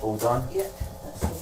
All done? Yeah, that's all.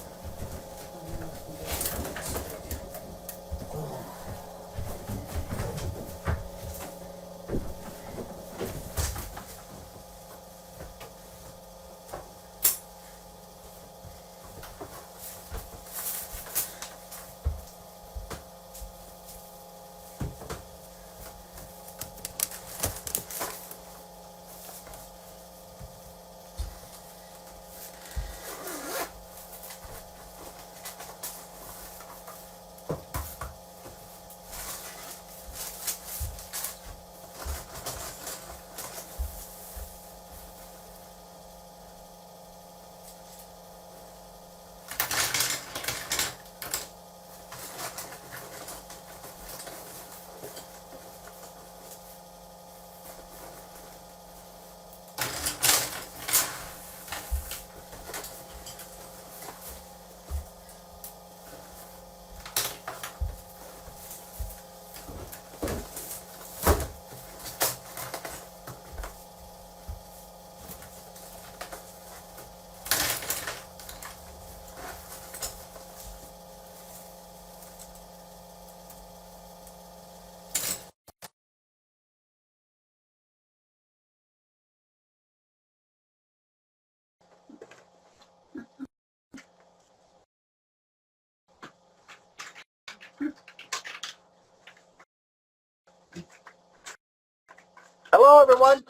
Hello, everyone.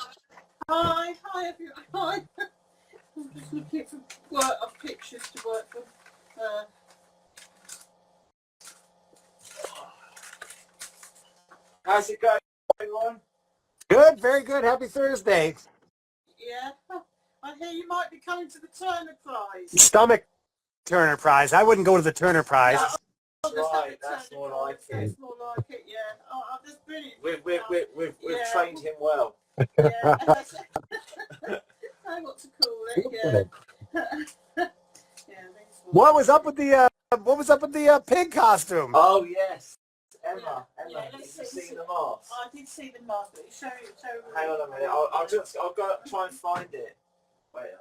Hi everyone. Hi. I'm just looking for work of pictures to work with. How's it going, everyone? Good, very good. Happy Thursday. Yeah. I hear you might be coming to the Turner Prize. Stomach Turner Prize. I wouldn't go to the Turner Prize. No, Right, that's more like it. That's more like it, yeah. Oh, that's brilliant. We've Yeah. trained him well. Yeah. I what to call it, yeah. What was up with the pig costume? Oh yes, Emma. Yeah, Did you see the mask? I did see the mask, but show. Hang on a minute. I'll go try and find it. Wait.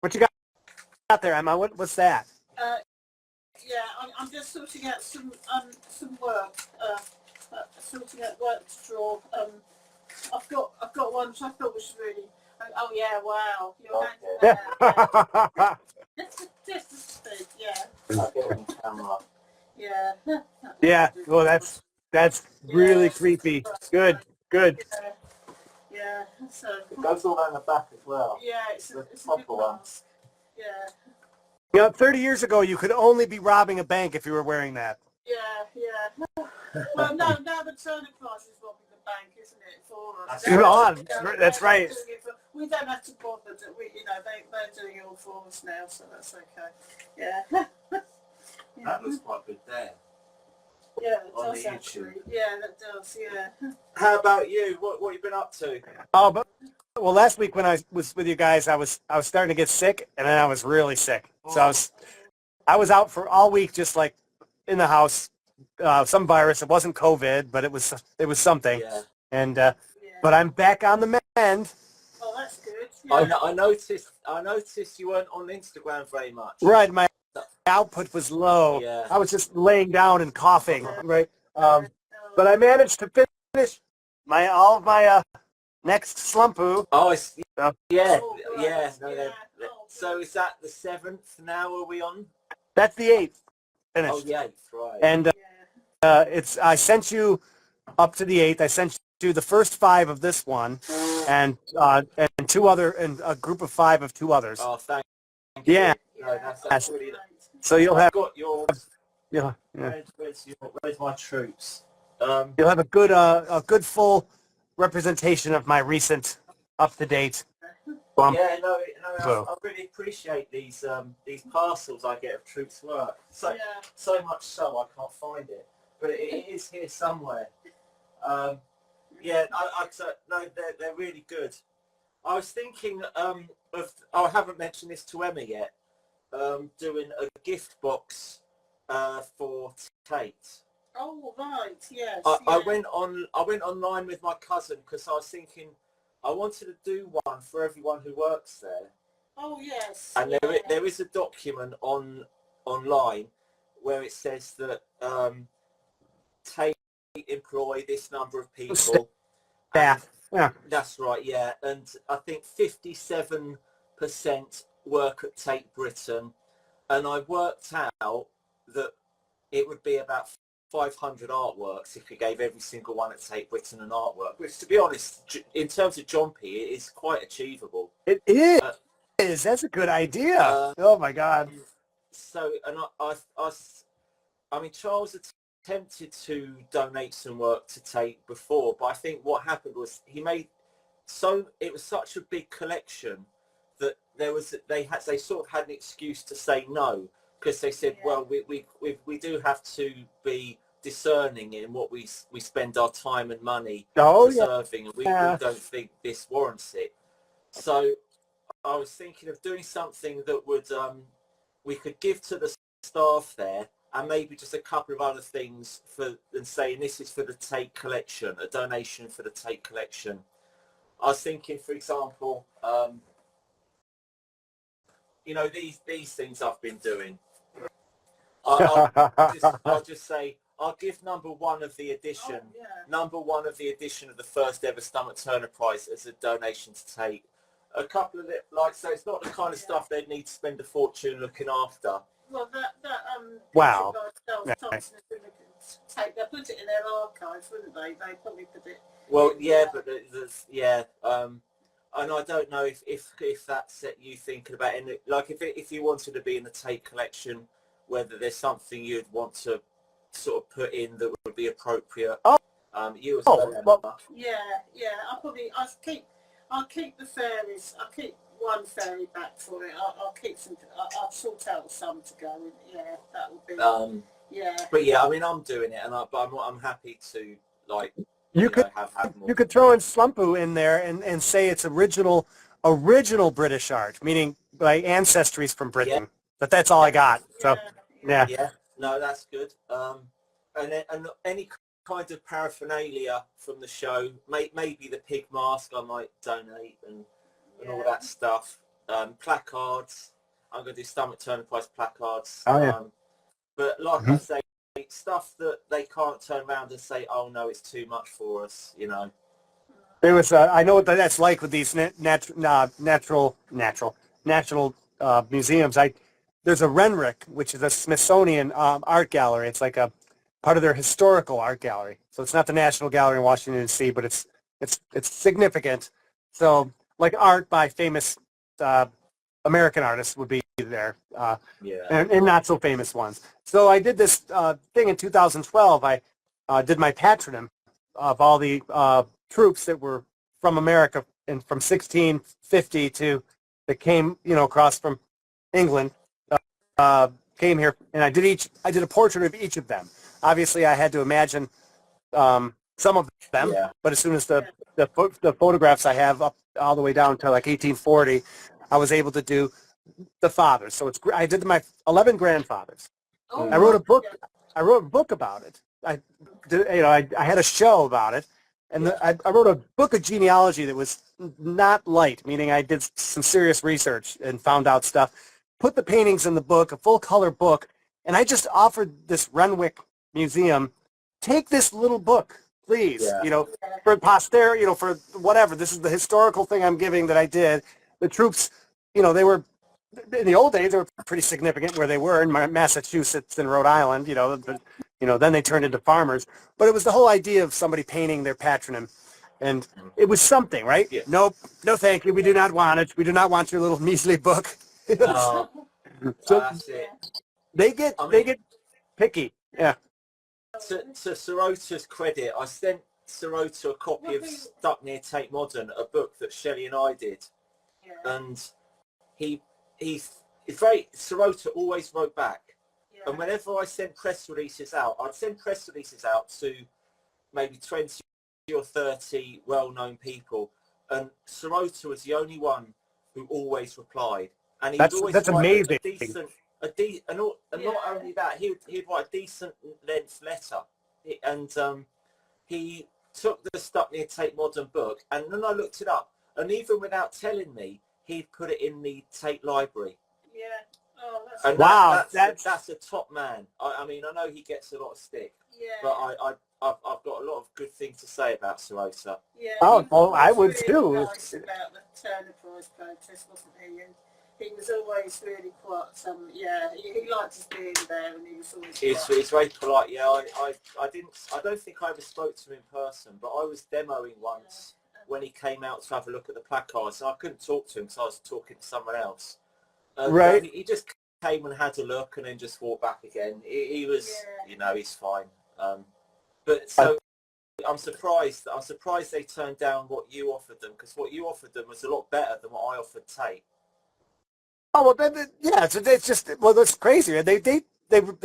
What you got there, Emma? What's that? Yeah, I'm just sorting out some work. Sorting out work to draw. I've got one which I thought was really. Oh yeah! Wow, your hands there. Just a speed, yeah. I'll get it on camera. Yeah. Yeah. Well, that's really creepy. Good. Yeah. So. It goes all down the back as well. Yeah, it's a proper good one. mask. Yeah. You know, 30 years ago, you could only be robbing a bank if you were wearing that. Yeah. Well, no, now the Turner Prize is robbing the bank, isn't it, for us? That's right. We don't have to bother. They're doing it all for us now, so that's okay. Yeah. That looks quite good there. Yeah, it On does the actually. YouTube. Yeah, that does. Yeah. How about you? What you been up to? Oh, well, last week when I was with you guys, I was starting to get sick, and then I was really sick. So I was out for all week, just like in the house. Some virus. It wasn't COVID, but it was something. Yeah. And but I'm back on the mend. Oh, that's good. Yeah. I noticed you weren't on Instagram very much. Right, my output was low. Yeah. I was just laying down and coughing. Right. But I managed to finish all of my next slumpu. Oh, yeah. Oh, right. Yeah. No, Yeah. so is that the 7th now? Are we on? That's the 8th. Finished. Oh, the 8th, right. And I sent you up to the 8th. I sent you the first 5 of this one, and two other, and a group of 5 of 2 others. Oh, thank you. Yeah. No, that's really. So you'll have. Got your. Yeah. Where's my troops? You'll have a good full representation of my recent up-to-date bump. Yeah, I really appreciate these parcels I get of troops' work. So much so I can't find it, but it is here somewhere. They're really good. I was thinking I haven't mentioned this to Emma yet. doing a gift box for Tate. Oh right, yes. I went online with my cousin because I was thinking I wanted to do one for everyone who works there. Oh yes. And there is a document online where it says that Tate employ this number of people. Yeah. That's right, yeah. And I think 57% work at Tate Britain. And I worked out that it would be about 500 artworks if you gave every single one at Tate Britain an artwork, which, to be honest, in terms of John P, it is quite achievable. It is. That's a good idea. Oh my God. So, and I mean, Charles attempted to donate some work to Tate before, but I think what happened was it was such a big collection that they sort of had an excuse to say no, because they said, well, we do have to be discerning in what we spend our time and money preserving, and we don't think this warrants it. So I was thinking of doing something that would we could give to the staff there, and maybe just a couple of other things and saying this is for the Tate collection, a donation for the Tate collection. I was thinking, for example, you know, these things I've been doing. I'll just say I'll give number one of the edition of the first ever Stomach Turner Prize as a donation to Tate. A couple of it, so it's not the kind of stuff they'd need to spend a fortune looking after. Well, Wow. They put it in their archives, wouldn't they? They probably put it. Well, yeah, but and I don't know if that set you thinking about it. Like if you wanted to be in the Tate collection, whether there's something you'd want to sort of put in that would be appropriate. You as well. Yeah. I'll keep the fairies. I'll keep one fairy back for it. I'll keep some. I'll sort out some to go. And yeah, that would be. Yeah. But yeah, I mean, I'm doing it, and I'm happy to You could have more. You could throw in Slumpu in there and say it's original British art, meaning like ancestries from Britain. But that's all I got. So yeah. No, that's good. And any kind of paraphernalia from the show, maybe the pig mask I might donate and all that stuff. Placards. I'm going to do Stomach Turner Prize placards. Oh yeah. But like I say, stuff that they can't turn around and say, oh no, it's too much for us, you know. There was I know what that's like with these national museums. There's a Renwick, which is a Smithsonian art gallery. It's like a part of their historical art gallery. So it's not the National Gallery in Washington D.C., but it's significant. So like art by famous American artists would be there, and not so famous ones. So I did this thing in 2012. I did my patronym of all the troops that were from America and from 1650 that came, across from England, came here, and I did a portrait of each of them. Obviously, I had to imagine some of them, but as soon as the photographs I have up all the way down to like 1840, I was able to do the fathers. So I did my 11 grandfathers. I wrote a book. I wrote a book about it. I had a show about it, and I wrote a book of genealogy that was not light, meaning I did some serious research and found out stuff. Put the paintings in the book, a full color book, and I just offered this Renwick Museum, take this little book, please, for posterity, for whatever. This is the historical thing I'm giving that I did. The troops, they were, in the old days, they were pretty significant where they were in Massachusetts and Rhode Island, then they turned into farmers. But it was the whole idea of somebody painting their patronym. And it was something, right? Yeah. Nope, no thank you, we do not want it. We do not want your little measly book. So that's it. They get picky. Yeah. To Sirota's credit, I sent Sirota a copy of Stuck Near Tate Modern, a book that Shelley and I did. And Sirota always wrote back. And whenever I sent press releases out, I'd send press releases out to maybe 20 or 30 well-known people. And Sirota was the only one who always replied. and he'd always that's write amazing. and not only that, he'd write a decent length letter, and he took the Stuckney Tate Modern book, and then I looked it up, and even without telling me, he'd put it in the Tate library. Yeah. Oh, that's And wow. That's a top man. I mean, I know he gets a lot of stick, yeah. but I've got a lot of good things to say about Sir Osa. Yeah. Oh, He well, I was would really too. nice about the Turner Prize protest, wasn't he? And he was always really quite he liked us being there, and he was always He's very polite. Yeah, I don't think I ever spoke to him in person, but I was demoing once when he came out to have a look at the placards, and I couldn't talk to him because I was talking to someone else. Right. He just came and had a look and then just walked back again. He was, he's fine. But so I'm surprised they turned down what you offered them, because what you offered them was a lot better than what I offered Tate. Oh, well, it's just, well, that's crazy. They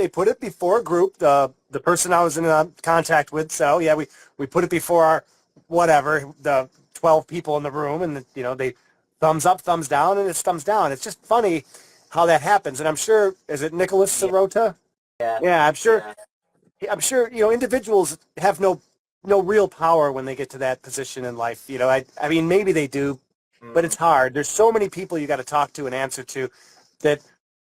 put it before a group, the person I was in contact with. So yeah, we put it before our the 12 people in the room, and they thumbs up, thumbs down, and it's thumbs down. It's just funny how that happens. And I'm sure, is it Nicholas Sirota? Yeah, I'm sure. Yeah. I'm sure individuals have no real power when they get to that position in life. I mean, maybe they do, but it's hard. There's so many people you got to talk to and answer to, that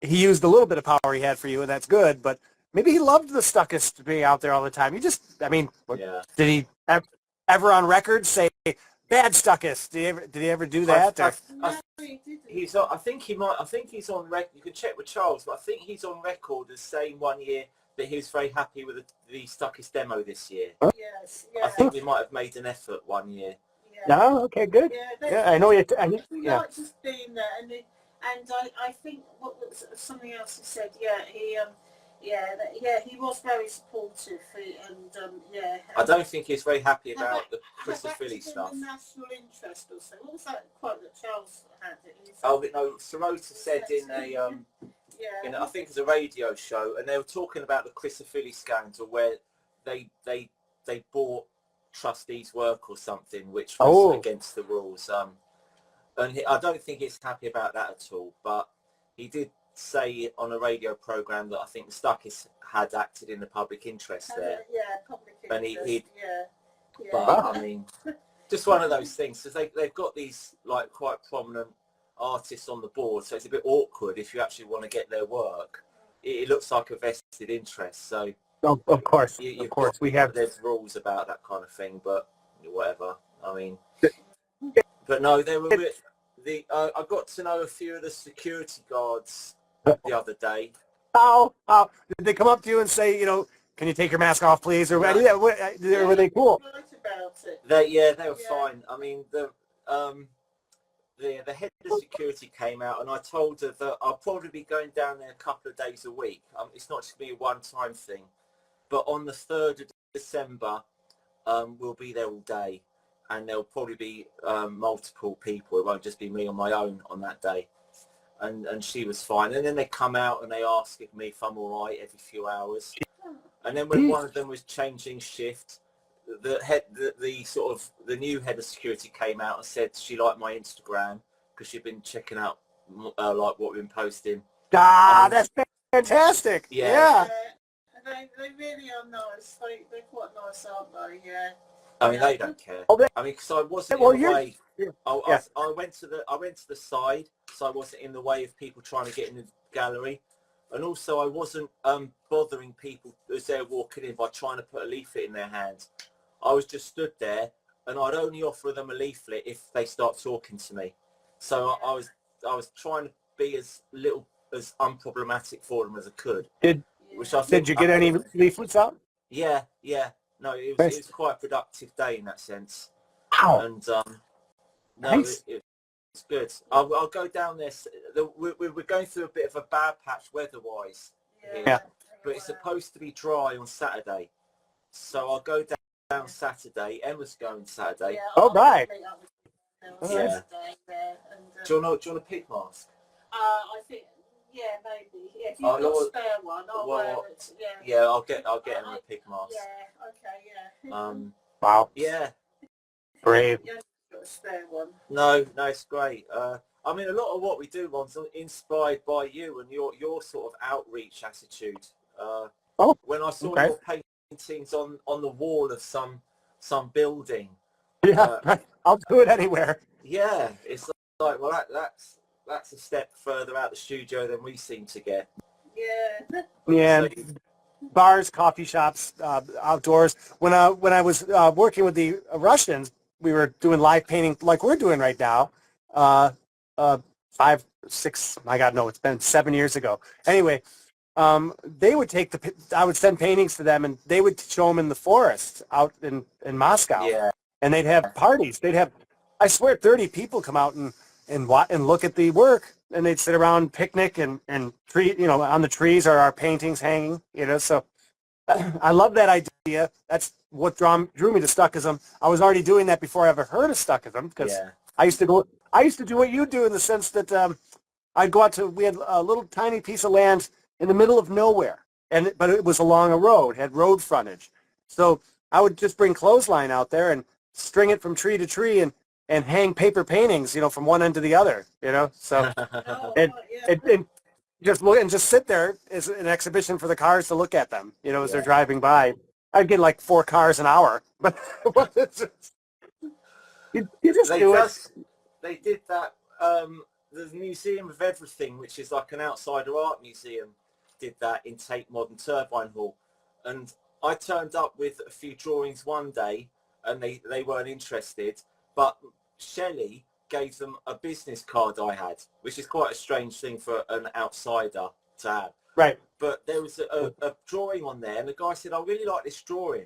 he used a little bit of power he had for you, and that's good. But maybe he loved the Stuckists being out there all the time. Did he ever on record say bad Stuckist? Did he ever do that? I think he's on record. You can check with Charles, but I think he's on record as saying one year that he was very happy with the Stuckist demo this year. Huh? Yes, yeah. I think we might have made an effort one year. Yeah. No, okay, good. Yeah, I know you. We liked us being there, and I think what was something else he said. He was very supportive, I don't think he's very happy about the Chrysophily stuff. The national interest or so. What was that quote that Charles had? Sirota said in I think it was a radio show, and they were talking about the Chrysophily scandal where they bought trustees' work or something, which was against the rules. And I don't think he's happy about that at all. But he did say on a radio program that I think the Stuckists had acted in the public interest there. Public interest. And but I mean, just one of those things, because they've got these like quite prominent artists on the board, so it's a bit awkward if you actually want to get their work. It looks like a vested interest. So of course, there's rules about that kind of thing, but whatever. I mean, but no, they were. I got to know a few of the security guards the other day. Oh, did they come up to you and say, can you take your mask off, please? Or were they cool? They were fine. I mean, the head of security came out, and I told her that I'll probably be going down there a couple of days a week. It's not just going to be a one-time thing. But on the 3rd of December, we'll be there all day, and there'll probably be multiple people. It won't just be me on my own on that day. And she was fine. And then they come out and they ask me if I'm all right every few hours. And then when one of them was changing shift, the new head of security came out and said she liked my Instagram because she'd been checking out like what we've been posting. That's fantastic. Yeah. They really are nice. They're quite nice, aren't they? Yeah. I mean, they don't care. I mean, because I wasn't in the way. I went to the side, so I wasn't in the way of people trying to get in the gallery, and also I wasn't bothering people as they're walking in by trying to put a leaflet in their hands. I was just stood there, and I'd only offer them a leaflet if they start talking to me. So I was trying to be as unproblematic for them as I could. Did you get any leaflets out? Yeah. No, it was quite a productive day in that sense. Wow. And nice. It's good. I'll go down there. We're going through a bit of a bad patch weather-wise. Yeah. But it's supposed to be dry on Saturday. So I'll go down Saturday. Emma's going Saturday. Oh, right. Yeah. Do you want a pig mask? I think, maybe. Yeah, if you've got a spare one, I'll wear it. Yeah, I'll get him a pig mask. Yeah, okay, yeah. Wow. Yeah. Brave. You haven't got a spare one. No, it's great. I mean, a lot of what we do, Ron's inspired by you and your sort of outreach attitude. Oh, When I saw okay. your paintings on the wall of some building, Yeah, right. I'll do it anywhere. yeah, it's like, well, that's a step further out the studio than we seem to get. Yeah. Yeah, So, bars, coffee shops, outdoors. When I was working with the Russians, we were doing live painting like we're doing right now. Uh, 5, 6, my God, no, it's been 7 years ago. Anyway, they would take I would send paintings to them, and they would show them in the forest out in Moscow. yeah, And they'd have parties. They'd have, I swear, 30 people come out and look at the work, and they'd sit around, picnic, and tree, on the trees are our paintings hanging, So I love that idea. That's what drew me to Stuckism. I was already doing that before I ever heard of Stuckism, because yeah, I used to do what you do, in the sense that I'd go out to, we had a little tiny piece of land in the middle of nowhere, but it was along a road, had road frontage. So I would just bring clothesline out there and string it from tree to tree, and hang paper paintings, from one end to the other, So Oh, and, right, yeah. and just sit there as an exhibition for the cars to look at them, as they're yeah. driving by. I'd get like 4 cars an hour, but it's just, you just They do it. they did that. The Museum of Everything, which is like an outsider art museum, did that in Tate Modern Turbine Hall, and I turned up with a few drawings one day, and they weren't interested, but Shelley gave them a business card I had, which is quite a strange thing for an outsider to have. Right. But there was a drawing on there, and the guy said, I really like this drawing.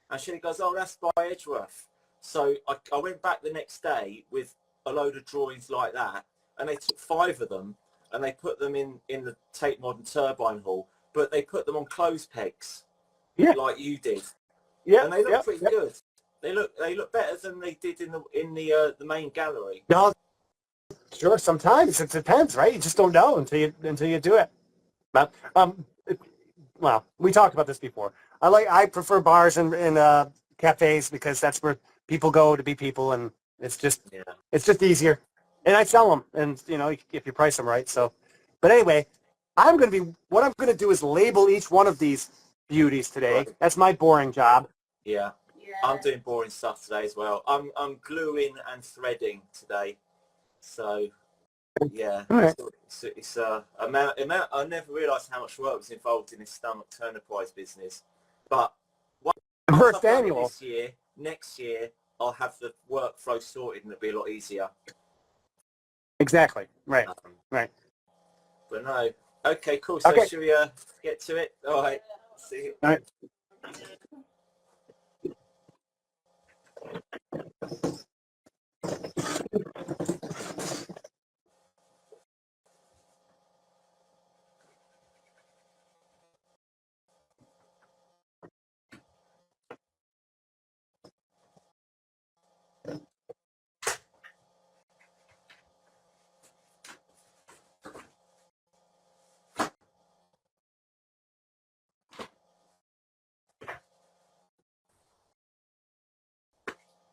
And Shelley goes, oh, that's by Edgeworth. So I went back the next day with a load of drawings like that, and they took 5 of them, and they put them in the Tate Modern Turbine Hall, but they put them on clothes pegs, Yeah. like you did. Yeah. And they look Yeah. pretty good. They look better than they did in the main gallery. No, sure. Sometimes it depends, right? You just don't know until you do it. But well, we talked about this before. I prefer bars and cafes, because that's where people go to be people, and it's just easier. And I sell them, and if you price them right. So, but anyway, what I'm going to do is label each one of these beauties today. Right. That's my boring job. Yeah. Yeah. I'm doing boring stuff today as well. I'm gluing and threading today. So yeah, All right. it's amount. I never realised how much work was involved in this stomach turnerprise business. But once First I've done it annual. this year, next year I'll have the workflow sorted, and it'll be a lot easier. Exactly. Right. Right. But no. Okay, cool. So Okay. should we get to it? All right. See you. All right.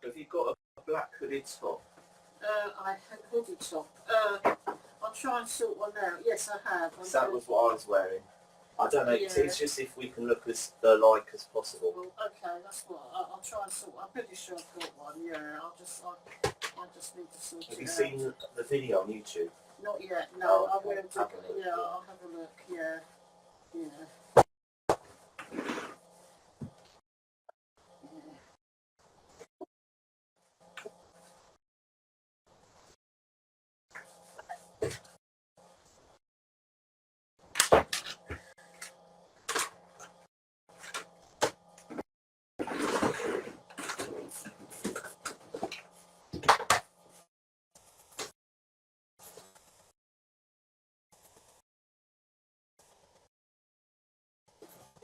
Have you got a black hooded top? I had a hoodie top. I'll try and sort one out. Yes, I have. That was what I was wearing. I don't know. Yeah. It's just if we can look as alike as possible. Well, okay, that's what I'll try and sort. I'm pretty sure I've got one. Yeah, I just need to sort Have it you out. seen the video on YouTube? Not yet. No, Oh, I will. okay. Have a look. Yeah, I'll have a look. Yeah, yeah.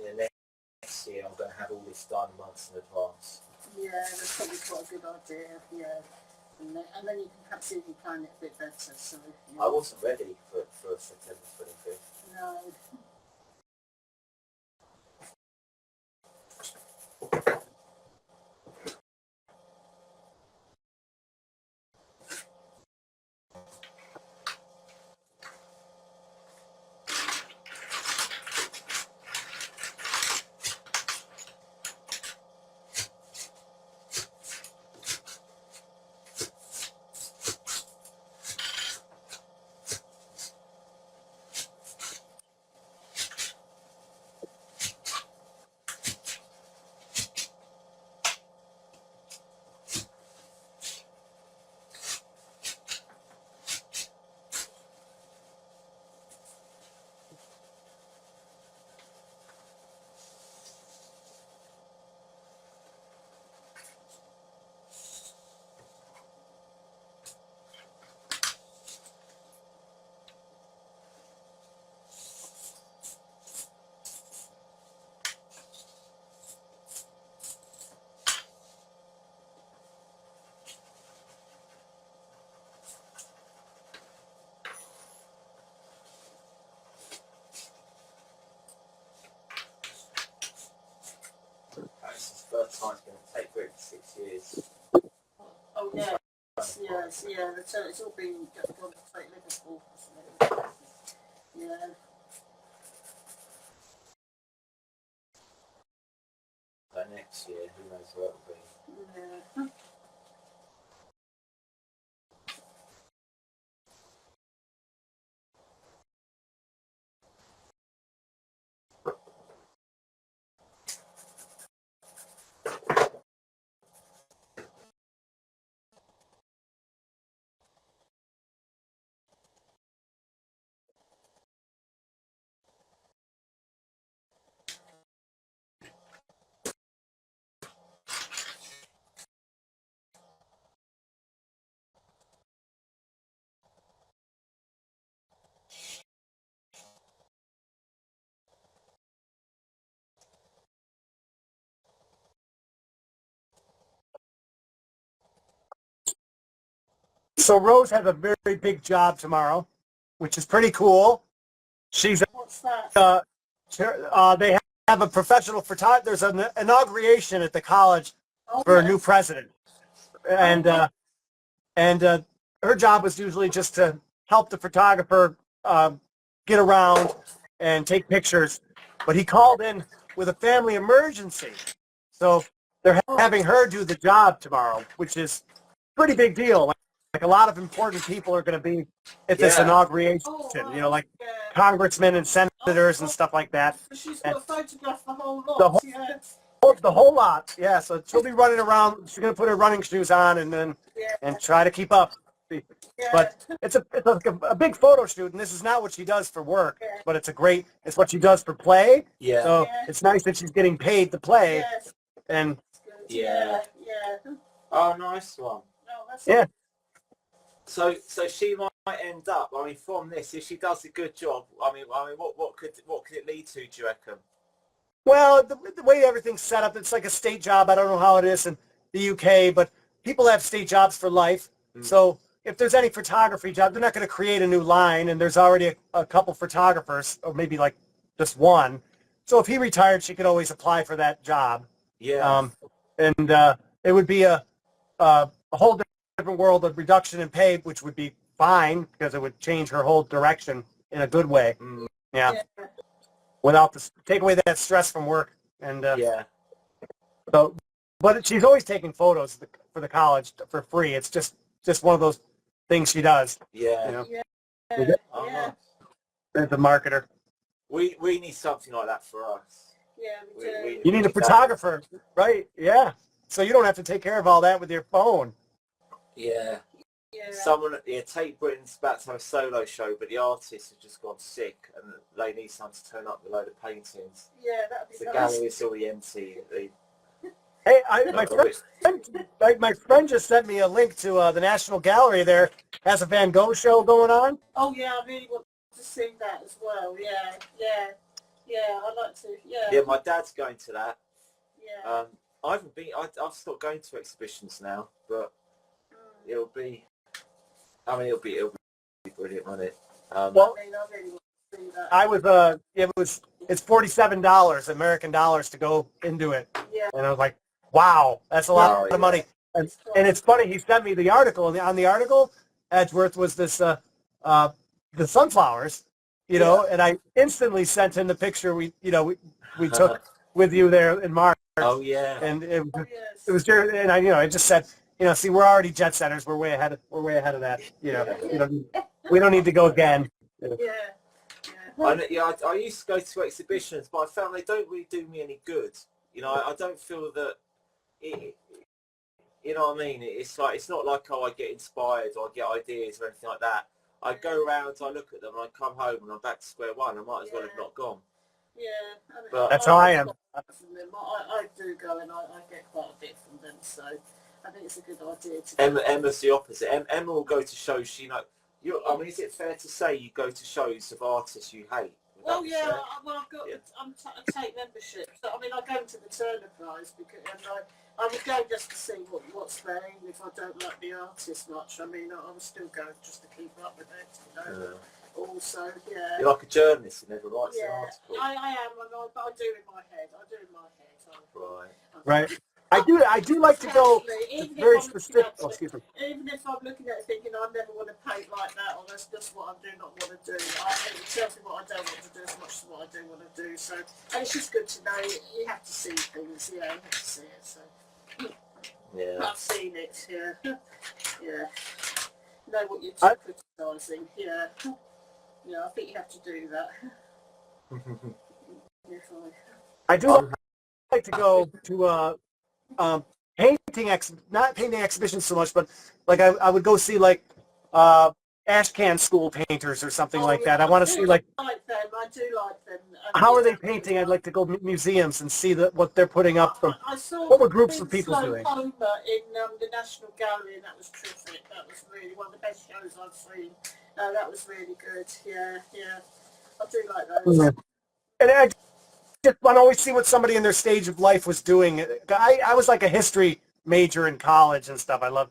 Yeah, next year I'm going to have all this done months in advance. Yeah, that's probably quite a good idea. Yeah, and then you can perhaps even plan it a bit better. So yeah. I wasn't ready for September 25th. No. first time it's going to take Britain 6 years. Oh yeah, yes, yeah. It's all been gone to take Liverpool. Hasn't it? Yeah. So next year, who knows where it'll be. Yeah. So Rose has a very big job tomorrow, which is pretty cool. She's What's that? they have a professional photographer. There's an inauguration at the college for a new president, and her job was usually just to help the photographer get around and take pictures. But he called in with a family emergency, so they're having her do the job tomorrow, which is a pretty big deal. Like a lot of important people are going to be at this inauguration, you know, like congressmen and senators and stuff like that. She's got to photograph the whole lot. The whole lot, yeah. So she'll be running around. She's going to put her running shoes on and try to keep up. But it's a big photo shoot, and this is not what she does for work, but it's what she does for play. Yeah. So it's nice that she's getting paid to play. And Yeah. Oh, nice one. yeah. So she might end up. I mean, from this, if she does a good job, I mean, what could it lead to? Do you reckon? Well, the way everything's set up, it's like a state job. I don't know how it is in the UK, but people have state jobs for life. So if there's any photography job, they're not going to create a new line, and there's already a couple photographers, or maybe like just one. So if he retired, she could always apply for that job. Yeah. And it would be a whole different world of reduction in pay, which would be fine because it would change her whole direction in a good way. Yeah. Without take away that stress from work. And so, but she's always taking photos for the college for free. It's just one of those things she does. Yeah. You know? Yeah. As a marketer. We need something like that for us. Yeah, we do. You need a photographer, right? Yeah. So you don't have to take care of all that with your phone. Yeah. Yeah. Tate Britain's about to have a solo show, but the artists have just gone sick, and they need someone to turn up with a load of paintings. Yeah, that'd be The nice. gallery's already empty. Hey, my friend just sent me a link to the National Gallery. There has a Van Gogh show going on. Oh yeah, I really want to see that as well. Yeah. I'd like to. Yeah. Yeah, my dad's going to that. Yeah. I haven't been. I've stopped going to exhibitions now, but it'll be brilliant, won't it? Well, I really want to see that. I was it's $47 American dollars to go into it. Yeah. And I was like, wow, that's a lot of money. And it's funny, he sent me the article, and on the article, Edgeworth was this the sunflowers, you know, and I instantly sent him the picture we took with you there in March. Oh yeah. And it was and I just said, see, we're already jet setters. We're way ahead of that. We don't need to go again. I used to go to exhibitions, but I found they don't really do me any good. I don't feel that it, you know what I mean? It's not like, I get inspired or I get ideas or anything like that. I go around, I look at them, and I come home and I'm back to square one. I might as well have not gone. Yeah. But that's how I am. I do go, and I get quite a bit from them, so I think it's a good idea to Emma's the opposite. Emma will go to shows I mean, is it fair to say you go to shows of artists you hate? Well, yeah. I've got I take membership. So I mean, I go to the Turner Prize I would go just to see what's there, even if I don't like the artist much. I mean, I would still go just to keep up with it. also. Yeah. You're like a journalist who never writes an Yeah, article. I am, but I do in my head. Right. Right. I do like to go Even if very I'm looking specific. at Oh, it, excuse me. even if I'm looking at it thinking I never want to paint like that, or that's just what I do not want to do. It tells me what I don't want to do as much as what I do want to do. So, and it's just good to know you have to see things. Yeah, you have to see it. So, Yeah. I've seen it. Yeah, yeah. Know what you're criticising. Yeah, yeah. I think you have to do that. Yeah, fine. I do like to go to not painting exhibitions so much, but like I would go see like Ashcan school painters or something like that. I want to see like Like them. I do like them. how are they painting. I'd like to go museums and see what they're putting up from. I saw What were groups of people Slow doing? Homer in the National Gallery, and that was terrific. That was really one of the best shows I've seen. That was really good. Yeah, yeah. I do like those. Yeah. And I just want to always see what somebody in their stage of life was doing. I was like a history major in college and stuff. I love,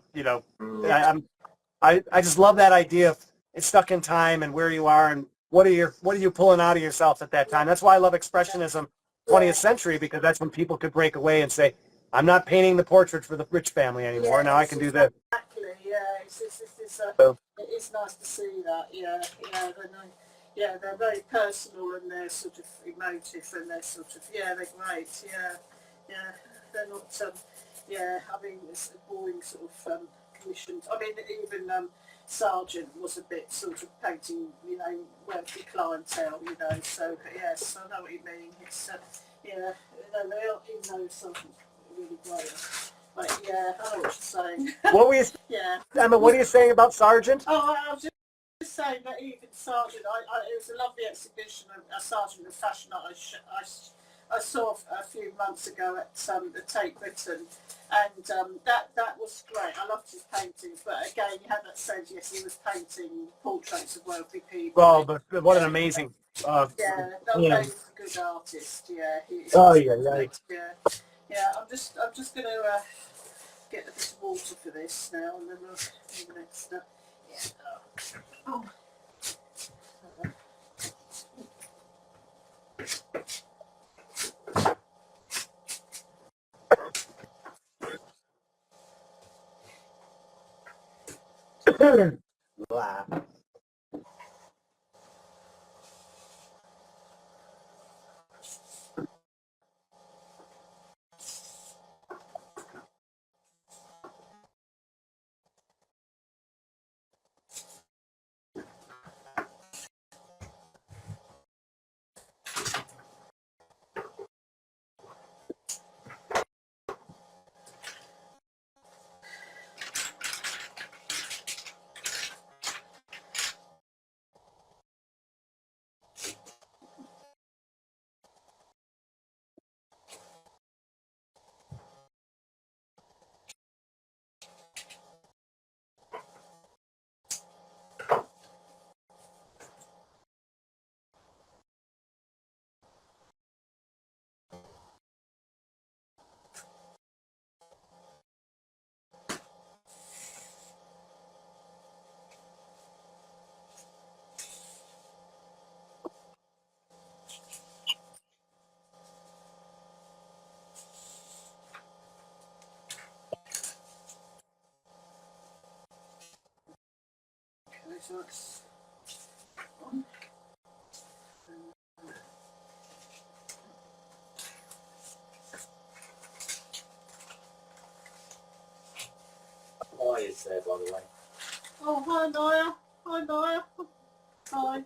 I just love that idea of it's stuck in time and where you are and what are you pulling out of yourself at that time. That's why I love expressionism, 20th century, because that's when people could break away and say, I'm not painting the portrait for the rich family anymore. Yeah, Now I can do this. Exactly. Yeah, it is nice to see that. Yeah, yeah. They're very personal and they're sort of emotive and they're sort of they're great. Yeah, yeah. They're not I mean, it's a boring sort of commissioned. I mean, even Sargent was a bit sort of painting, wealthy clientele, So yes, I know what you mean. It's they are, even though something's really great. But yeah, I know what you're saying. What were you, Yeah. Emma, what are you saying about Sargent? Oh, I was just saying that even Sargent, it was a lovely exhibition of Sargent of Fashion Art I saw a few months ago at the Tate Britain, and that was great. I loved his paintings, but again, you had that sense, yes, he was painting portraits of wealthy people. Oh, but what an amazing. Yeah, that yeah. was a good artist. Yeah, Oh, yeah. Yeah. I'm just going to get a bit of water for this now, and then we'll do the next step. Yeah. Oh. Blah. Okay, so it's Why is there, by the way? Oh, hi, Naya. Hi, Naya. Hi.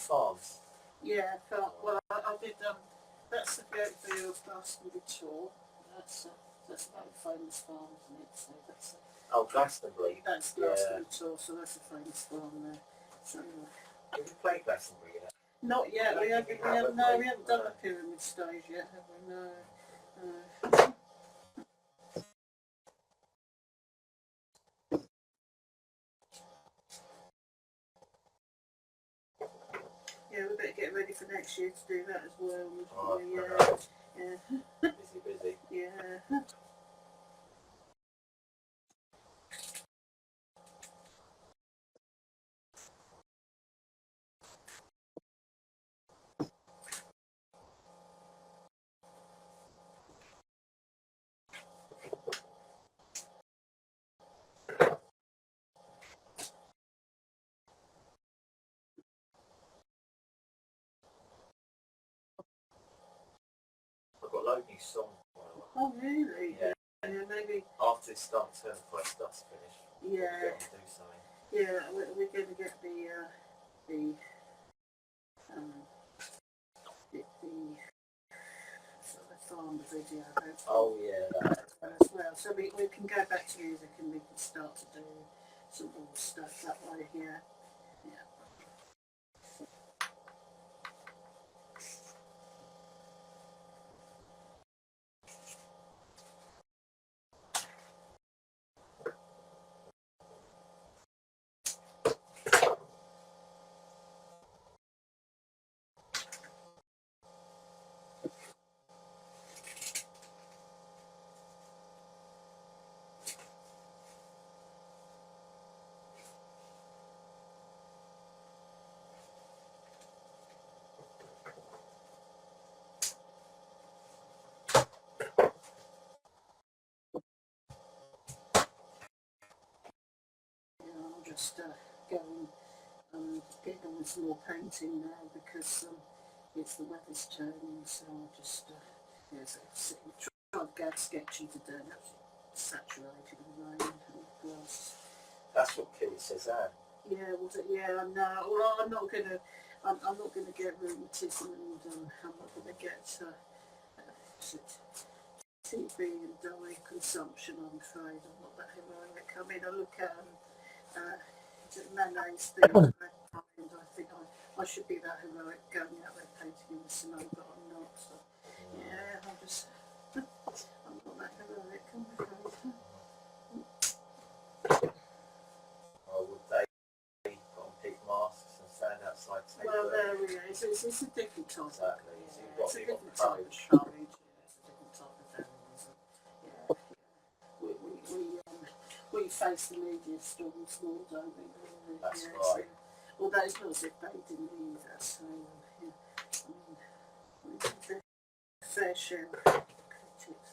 farms. Yeah, well, I did, that's the view of Glastonbury tour. That's a very famous farm, isn't it? So that's Glastonbury. that's Glastonbury tour, so that's a famous farm there. So, Have you played Glastonbury yet? not yet. We haven't done the pyramid stage yet, have we? No. Yeah, we better get ready for next year to do that as well. Yeah. Busy. Yeah. I've got a load of new songs. Oh, really? Yeah. Yeah, maybe. After this Dark Turnpike stuff's finished, we'll Yeah. get on to do something. Yeah, we're going to get the sort of farm video. Oh yeah, that. As well, so we can go back to music and we can start to do some more stuff that way. Yeah. I'm just going getting on with some more painting now because it's the weather's turning, so I'll just try to get sketchy today. That's saturated in rain and grass. That's what killed Cezanne. Yeah, I know. Well, I'm not gonna get rheumatism, and I'm not gonna get TB and dye consumption. I'm afraid I'm not that heroic. I mean, I look at Manet's thing, and I think I should be that heroic going out there painting in the snow, but I'm not. So yeah, I'm not that heroic. I'm afraid. Oh, would they put on pig masks and stand outside tape? Well, there we go. It's a different type. Exactly. So you've got It's a people different type of courage. courage. It's a different type of feminism. We face the media storms more, don't we? Really? That's yeah, right. So, although it's not as if they didn't either. So I mean, we did a fair share of critics.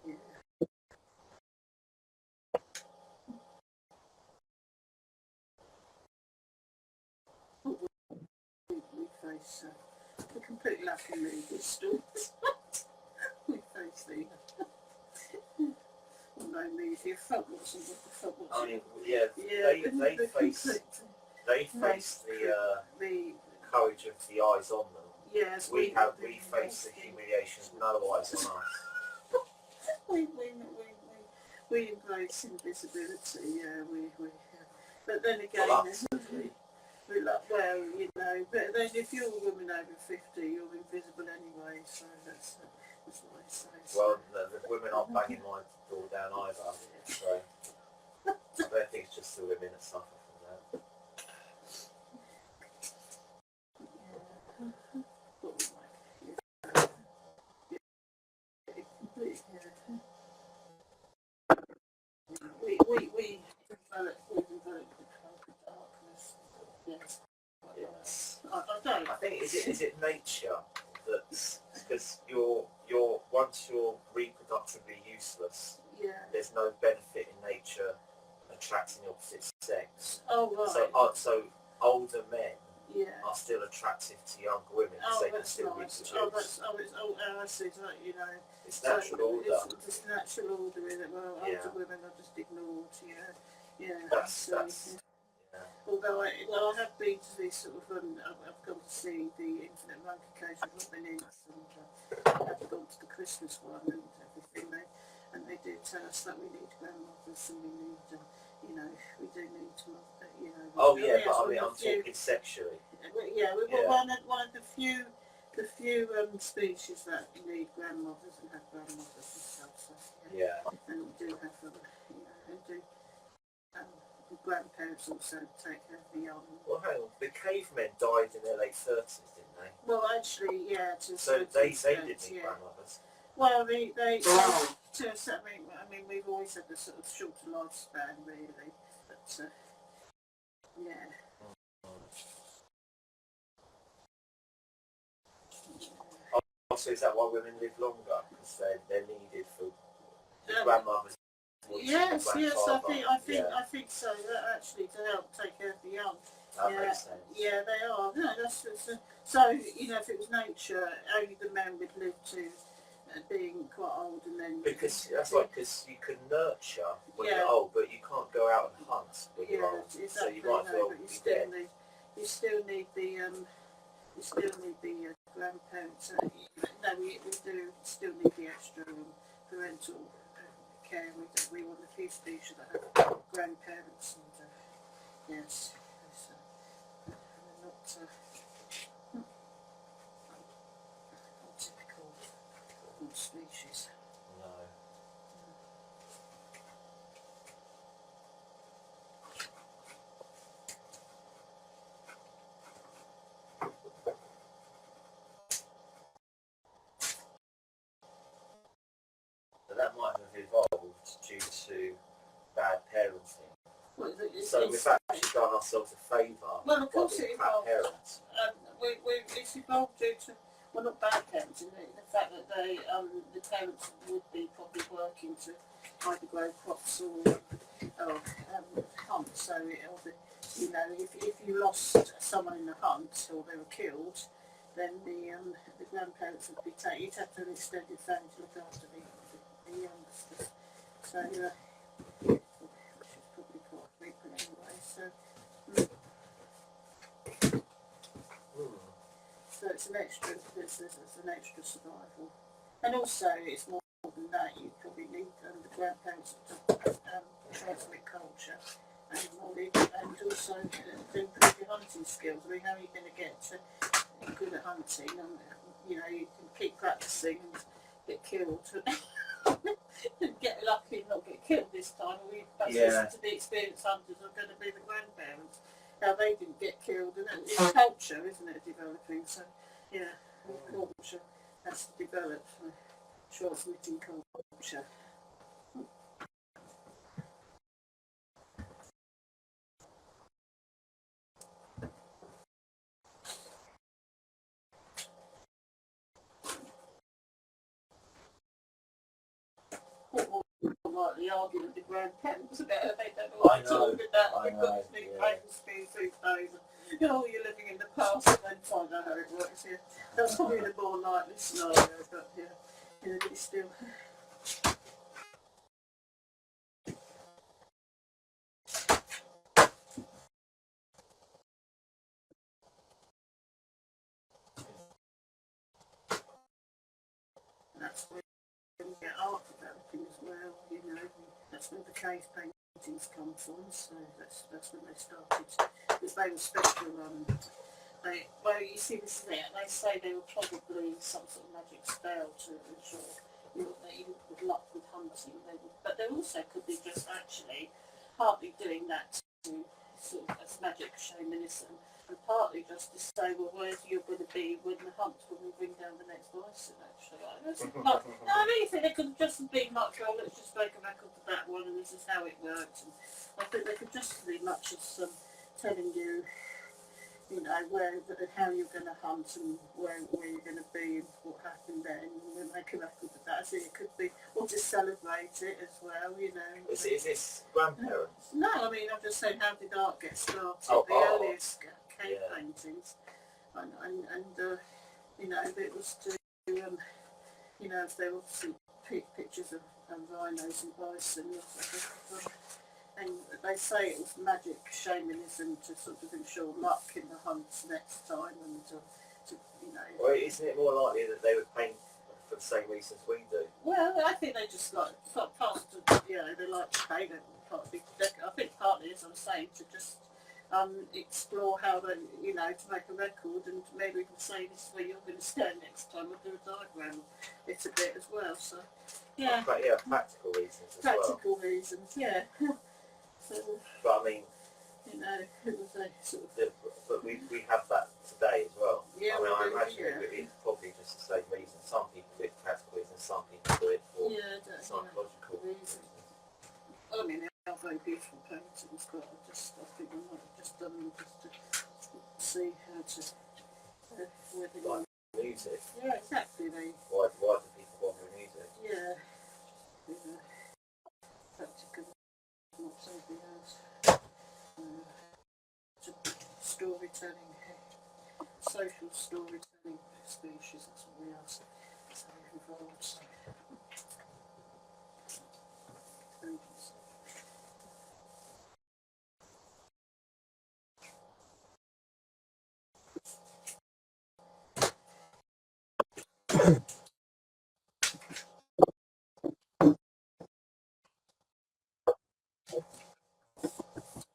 Yeah. We face the complete lack of media storms. We face the no media front watching what the front I watching. mean, yeah, they face the courage of the eyes on them. Yes, We face the humiliation of no eyes on us. we embrace invisibility. Yeah, but then again, Well, absolutely. we're like, well, you know. But then if you're a woman over 50, you're invisible anyway. So that's what I say. Well, the women aren't banging my door down either. So I don't think it's just the women that suffer from that. We developed the cloak of darkness. Yes. Yes. I don't. I think is it nature that's because you're once you're reproductively useless, Yeah. there's no benefit in nature attracting the opposite sex. Oh right. So older men Yeah. are still attractive to younger women because they can still nice. reproduce. I see. So, you know, It's natural order. It's just natural order in it. Well, Yeah. older women are just ignored. Yeah. That's Although I have been to these sort of, I've gone to see the Infinite Monkey Cage with Robin Ince, and I've gone to the Christmas one and everything. They do tell us that we need grandmothers and we need, we do need to, Oh yeah, yes, but I mean, I'm talking sexually. Yeah, we're one of the few species that need grandmothers and have grandmothers and stuff. So, Yeah. And we do have them, and do. Grandparents also take care of the young. Well, hang on. The cavemen died in their late 30s, didn't they? Well, actually, yeah. So they did need grandmothers. Well, they to a certain, I mean, we've always had a sort of shorter lifespan, really. But yeah. So is that why women live longer? Because they're needed for the grandmothers. Yes, I think so. That actually to help take care of the young. That makes sense. Yeah, they are. No, that's so. If it was nature, only the men would live to being quite old, and then because that's right. Because you can nurture when you're old, but you can't go out and hunt when you're old. Exactly, so you might as well but be dead. You still need the grandparents. We do still need the extra parental care. We want a few species that have grandparents, and yes, not typical species. No. So that might have evolved due to bad parenting. Well, so we've actually done ourselves a favour. Well, of course it evolved. Parents. It's evolved due to, well, not bad parenting, the fact that the parents would be probably working to either grow crops or hunt. So if you lost someone in the hunt or they were killed, then the grandparents would be taken. You'd have to have an extended family to look after the youngsters. So which is probably quite frequent anyway. So it's an extra. It's an extra survival, and also it's more than that. You probably need the grandparents to transmit culture and knowledge, and also to improve your hunting skills. I mean, how are you going to get good at hunting? And you can keep practicing and get killed. Get lucky and not get killed this time. Listen to the experienced hunters are going to be the grandparents. How they didn't get killed, and it's culture, isn't it, developing? So, culture has to develop, transmitting culture. Like the argument the grandparents about it, they don't know what they're talking about. We've got this new paper speed these days, and you're living in the past and then find out how it works here. That's probably the more likely scenario, but it's still. That's where we get art developing as well, that's where the cave paintings come from, so that's when they started, because they were special, you see this is it, they say they were probably some sort of magic spell to ensure that you would luck with hunting, but they also could be just actually partly doing that to sort of as magic shamanism, and partly just to say, well, where's you're going to be when the hunt, when we bring down the next bison, actually. I really think they could just be much, well, let's just make a record of that one, and this is how it works. And I think they could just be much as telling you, how you're going to hunt and where you're going to be and what happened then, and then make a record of that. So it could be, or just celebrate it as well, Is this grandparents? No, I mean, I'm just saying, how did art get started? The earliest cave paintings, and it was to, if they were obviously pictures of rhinos and bison, And they say it was magic shamanism to sort of ensure luck in the hunts next time, and to Well, isn't it more likely that they would paint for the same reasons we do? Well, I think they just like past, they like to paint it. I think partly, as I'm saying, to just explore how they, to make a record, and maybe we can say this is where you're going to stand next time. We'll do a diagram. It's a bit as well. So, yeah. But yeah, practical reasons as well. Practical reasons, yeah. So, But I mean, it was a sort of. but we have that today as well. Yeah, I mean, I imagine yeah. it's probably just the same reason. Some people do it for practical reasons, some people do it for psychological reasons. I mean, they are very beautiful paintings, but I think I might have just done them just to see how to, whether Like music. yeah, exactly. Why do people bother with music? Yeah, practical, not something else. Storytelling, social storytelling species, that's what we are. So involved. So.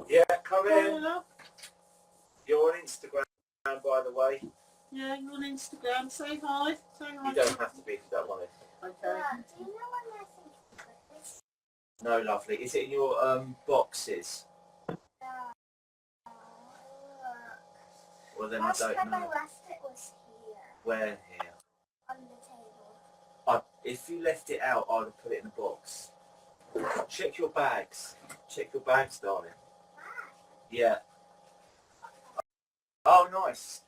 Yeah, come in. Hello. You're on Instagram, by the way. Yeah, you're on Instagram. Say hi. Say hi. You don't have to be if you don't want it. Okay. Do you know when I think about this? No, lovely. Is it in your boxes? Well, then Last I don't time I know. left it was here, Where here? on the table. If you left it out, I'd have put it in a box. Check your bags. Check your bags, darling. Yeah. Oh, nice.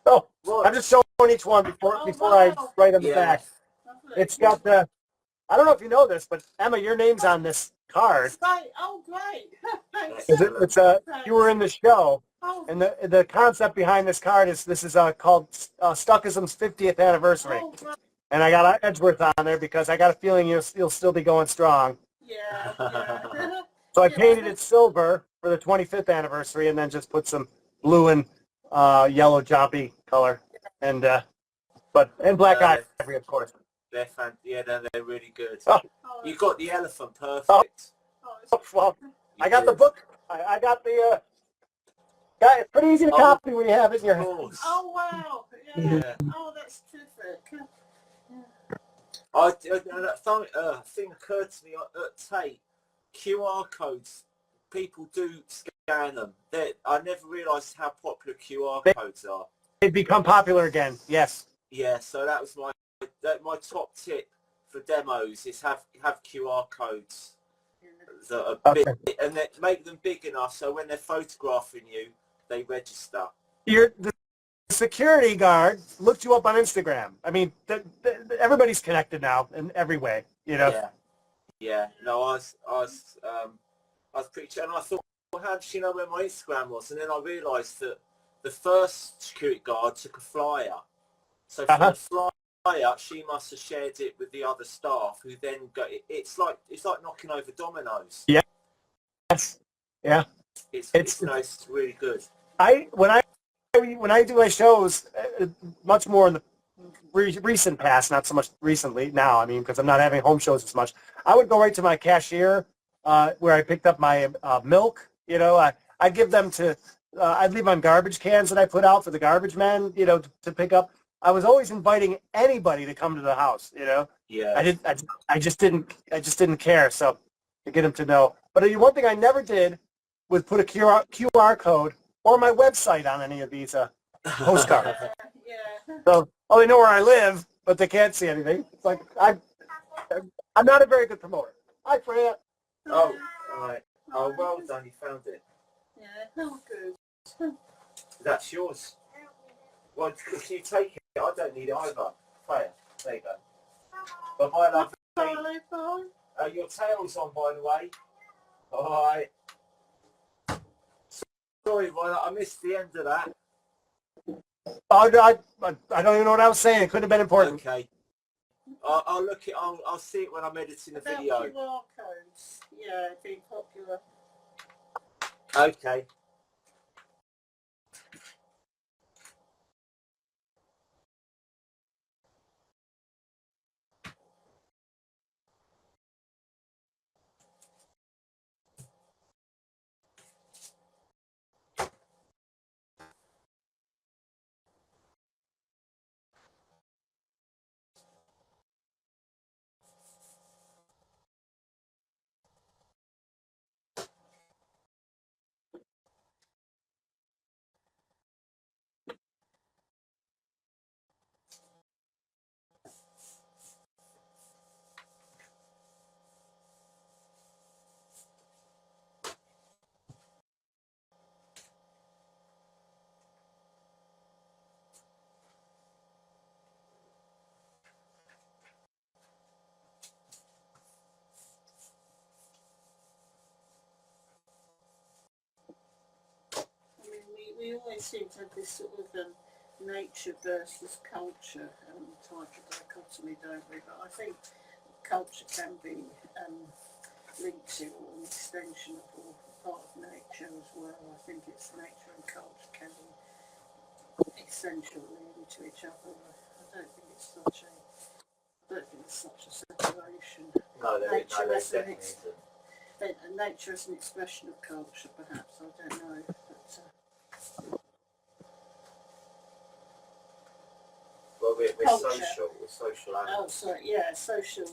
Oh, Right. I'm just showing each one before Oh, I wow. write on the Yeah. back. Lovely. It's got the. I don't know if you know this, but Emma, your name's on this card. Great. Oh, great. Thanks. It's you were in the show, Oh, and the concept behind this card is called Stuckism's 50th anniversary, oh, great. and I got Edgeworth on there because I got a feeling you'll still be going strong. Yeah, yeah. So I painted it silver for the 25th anniversary, and then just put some blue and yellow jumpy color, and black ivory, of course. They're really good. Oh. Oh, You got the elephant perfect. oh, it's- Well, You I got the did. book. I got the. It's pretty easy to Oh, copy when you have it in your Of hand. course. oh, wow. Yeah. Yeah. Oh, that's terrific. That thing occurred to me at Tate. QR codes, people do scan them. I never realised how popular QR codes are. They've become popular again. Yes. Yeah, so that was my top tip for demos is have QR codes that are Okay. big, and then make them big enough so when they're photographing you, they register. The security guard looked you up on Instagram. I mean, everybody's connected now in every way. Yeah. No, I was pretty, and I thought, well, how did she know where my Instagram was? And then I realised that the first security guard took a flyer. So from the flyer, she must have shared it with the other staff, who then got it. It's like knocking over dominoes. Yeah. Yes. Yeah. It's really good. When I do my shows, much more in the recent past, not so much recently now. I mean, because I'm not having home shows as much. I would go right to my cashier where I picked up my milk. I'd give them to. I'd leave on garbage cans that I put out for the garbage men. To pick up. I was always inviting anybody to come to the house. Yeah. I just didn't care. So to get them to know. But one thing I never did was put a QR code or my website on any of these postcards. Yeah. So, they know where I live, but they can't see anything. It's like I'm not a very good promoter. Hi, Freya. Oh, right. Oh, well done. You found it. Yeah. Oh, good. That's yours. Well, if you take it, I don't need it either. Freya, there you go. But my lovely, Bye. your tail's on, by the way. All right. Sorry, Ron, I missed the end of that. I don't even know what I was saying. It couldn't have been important. Okay. I'll look it. I'll see it when I'm editing the About video. QR codes. Yeah, being popular. Okay. I mean, we always seem to have this sort of nature versus culture type of dichotomy, don't we? But I think culture can be linked to or an extension of or part of nature as well. I think it's nature and culture can be essentially into each other. I don't think it's such a separation. No, there Nature definitely is isn't. nature is an expression of culture, perhaps. I don't know, but Well, we're culture. social. We're social Oh, animals. sorry, yeah, social,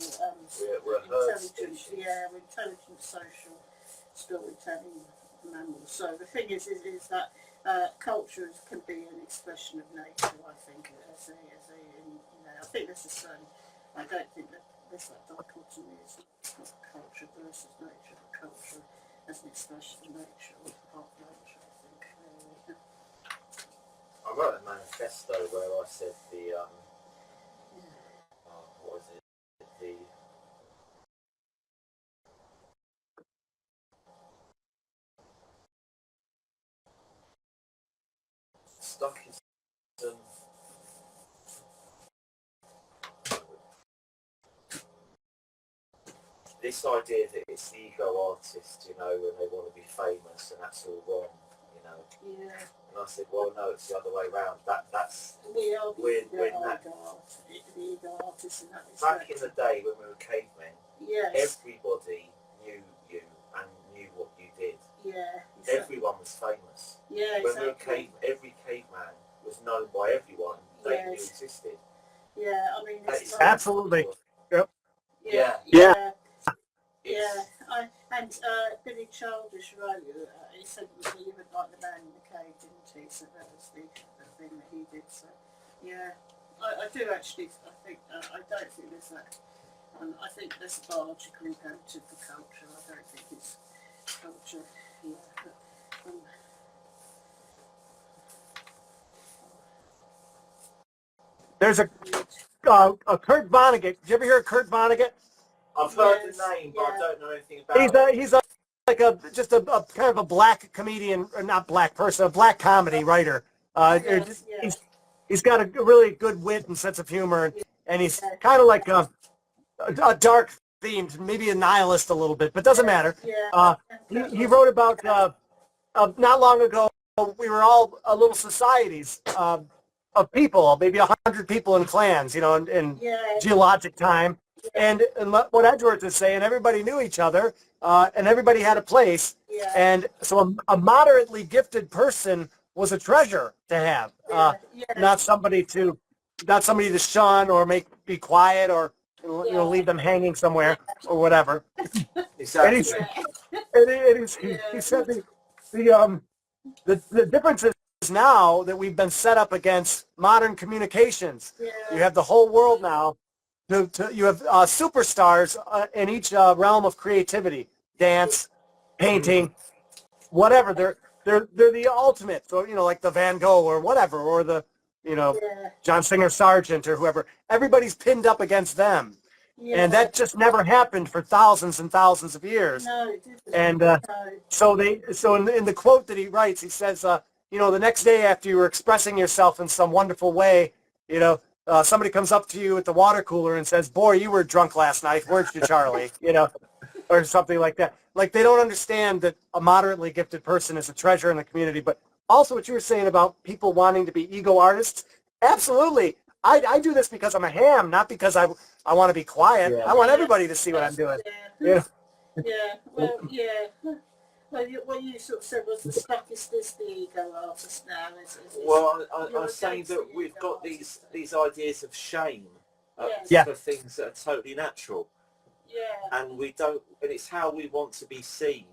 We're a herd intelligent, species. yeah, we're intelligent social storytelling mammals. So the thing is that culture can be an expression of nature. I think I think there's a certain. I don't think that there's that dichotomy is culture versus nature. But culture as an expression of nature or part of nature. I think. I wrote a manifesto where I said what was it? The Stoicism. This idea that it's the ego artist, when they want to be famous, and that's all wrong, Yeah. And I said, well, no, it's the other way around. That's We are we're the not. ego artists in that Back respect. in the day when we were cavemen, Yes. everybody knew you and knew what you did. Yeah. Exactly. Everyone was famous. Yeah. When we were Exactly. every caveman was known by everyone. They Yes. knew existed. Yeah. I mean, That it's is like, Absolutely. Yep. yeah. Yeah. Yeah. Yeah, Billy Childish wrote, he said he would like the man in the cave, didn't he? So that was the thing that he did. So, yeah, I do actually. I don't think there's that. I think there's a biological imperative for culture. I don't think it's culture. Yeah, but, There's a Kurt Vonnegut. Did you ever hear of Kurt Vonnegut? I've heard Yes, the name, but I yeah. don't know anything about it. He's like just a kind of a black comedian, or not black person, a black comedy writer. Yes, yeah. He's got a really good wit and sense of humor, and he's Yeah. kind of like a dark themed, maybe a nihilist a little bit, but doesn't matter. Yeah. He wrote about not long ago. We were all little societies of people, maybe 100 people in clans, in Yeah. geologic time. And what Edgeworth is saying, everybody knew each other, and everybody had a place. Yeah. And so a moderately gifted person was a treasure to have, not somebody to shun or be quiet or leave them hanging somewhere or whatever. Exactly. He said the difference is now that we've been set up against modern communications. Yeah. You have the whole world now. You have superstars in each realm of creativity, dance, painting, whatever. They're the ultimate. So like the Van Gogh or whatever, or the Yeah. John Singer Sargent or whoever. Everybody's pinned up against them. Yeah. And that just never happened for thousands and thousands of years. No, it didn't. And No. so in the quote that he writes, he says, the next day after you were expressing yourself in some wonderful way, somebody comes up to you at the water cooler and says, "Boy, you were drunk last night. Weren't you, Charlie?" or something like that. Like they don't understand that a moderately gifted person is a treasure in the community. But also what you were saying about people wanting to be ego artists, absolutely. I do this because I'm a ham, not because I want to be quiet. Yeah. I want everybody to see what I'm doing. Yeah. Yeah. Yeah. Well, yeah. Well, what you sort of said was the stackist is the ego artist now. Well, you're I'm saying against that the we've ego got artist. these ideas of shame Yes. Yeah. for things that are totally natural, Yeah. and we don't. And it's how we want to be seen.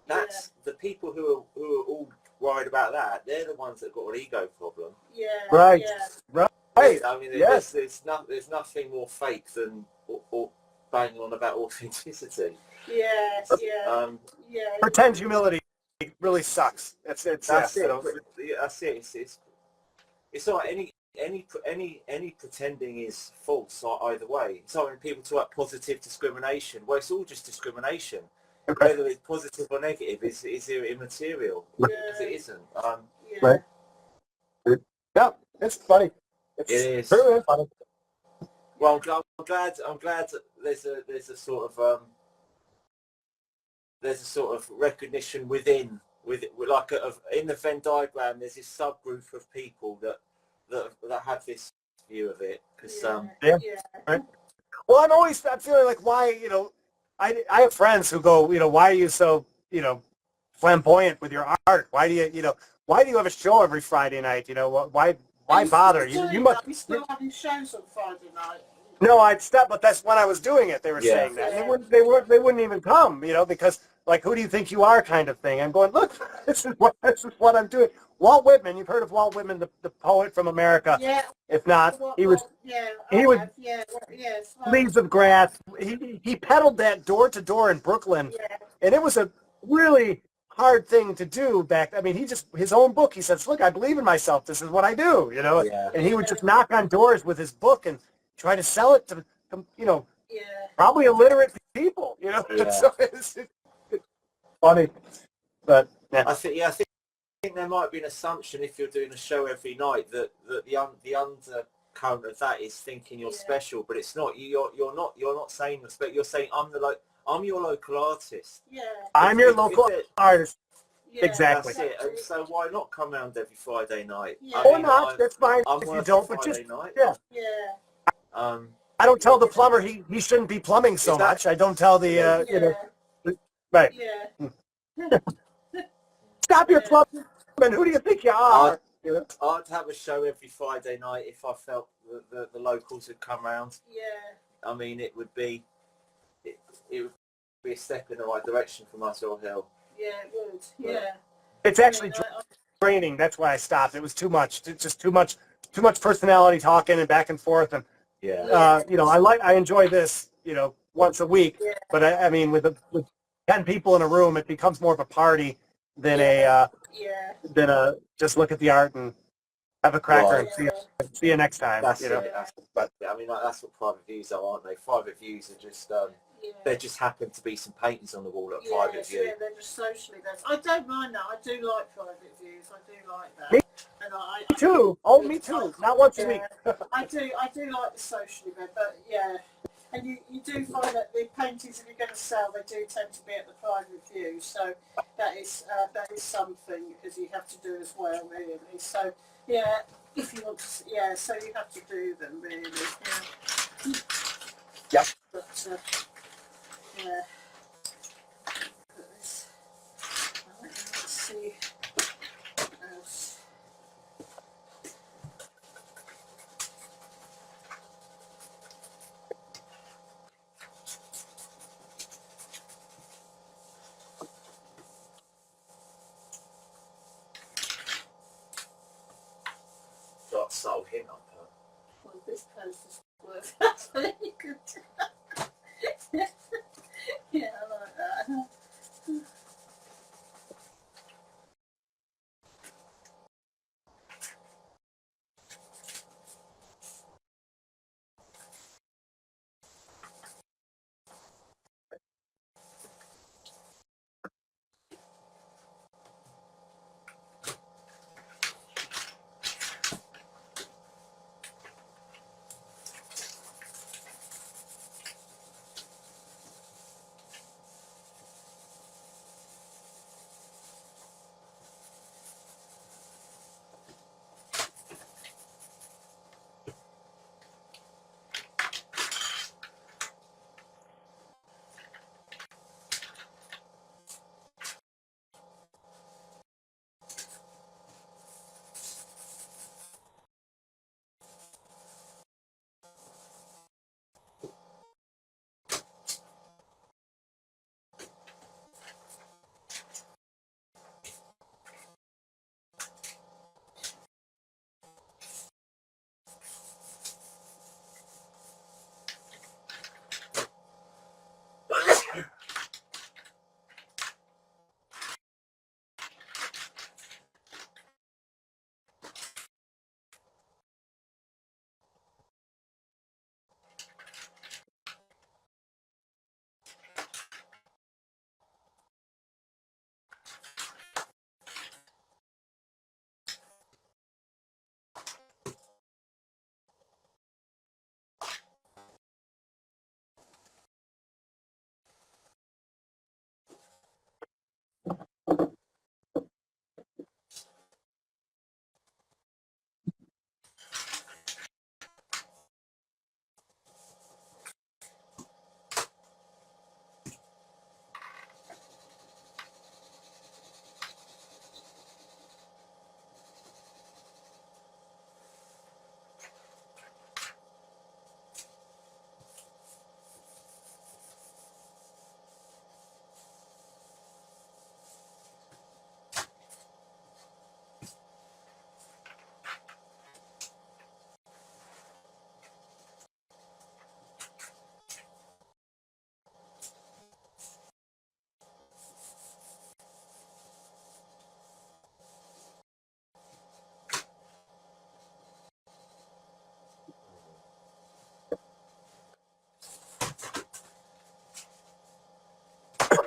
That's the people who are all worried about that. They're the ones that got an ego problem. Yeah. Right. Yeah. Right. I mean, Yes. there's nothing more fake than or banging on about authenticity. Yes. Yeah. Yeah. Pretend humility really sucks. That's That's yeah, it. That's it. It's not any pretending is false either way. It's not when people talk about positive discrimination. Well, it's all just discrimination. Okay. Whether it's positive or negative is immaterial because it isn't. Yeah. Right. Yeah, it's funny. It's It is. very funny. Well, I'm glad that there's a sort of recognition within like in the Venn diagram. There's this subgroup of people that have this view of it because Yeah. Right. Well, I'm feeling like why I have friends who go why are you so flamboyant with your art? Why do you have a show every Friday night? Why bother? You must. You're still having shows on Friday night. No, I'd stop, but that's when I was doing it. They were saying that. Yeah. They wouldn't even come, because like, who do you think you are, kind of thing. I'm going, look, this is what I'm doing. Walt Whitman, you've heard of Walt Whitman, the poet from America. Yeah. If not, he was Yes. Leaves of Grass. He peddled that door to door in Brooklyn, and it was a really hard thing to do back. I mean, his own book. He says, "Look, I believe in myself. This is what I do." Yeah. And he would just knock on doors with his book and try to sell it to probably illiterate people. Yeah. So it's funny, but yeah. I think there might be an assumption if you're doing a show every night that the undercurrent of that is thinking you're special, but it's not. You're not saying you're special. You're saying I'm your local artist. Yeah. I'm your local artist. Yeah, Exactly. That's it. And so why not come round every Friday night? Yeah. Or not. That's fine I'm if you working don't. But Friday just night. yeah. Yeah. I don't tell the plumber he shouldn't be plumbing so much. I don't tell the right. Yeah. Stop your plumbing. Who do you think you are? I'd have a show every Friday night if I felt the locals had come round. Yeah. I mean, it would be a step in the right direction for Muswell Hill. Yeah, it would. Yeah. It's actually draining. That's why I stopped. It was too much. It's just too much personality talking and back and forth. And I enjoy this, once a week. Yeah. But I mean, with 10 people in a room, it becomes more of a party than a just look at the art and have a cracker and see you next time. That's it. But I mean, that's what private views are, aren't they? Private views are just there just happen to be some paintings on the wall at private view. Yeah, they're just socially based. I don't mind that. I do like private views. I do like that. Me And too. Oh, me too. Not once a week. I do like the socially based, but yeah. And you do find that the paintings, if you're going to sell, they do tend to be at the private view. So that is something because you have to do as well, really. So yeah, if you want to, so you have to do them, really. Yeah. Yep. But yeah. Let's see what else. Got soul him up. Well, this post is worth. That's really good.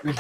Yeah,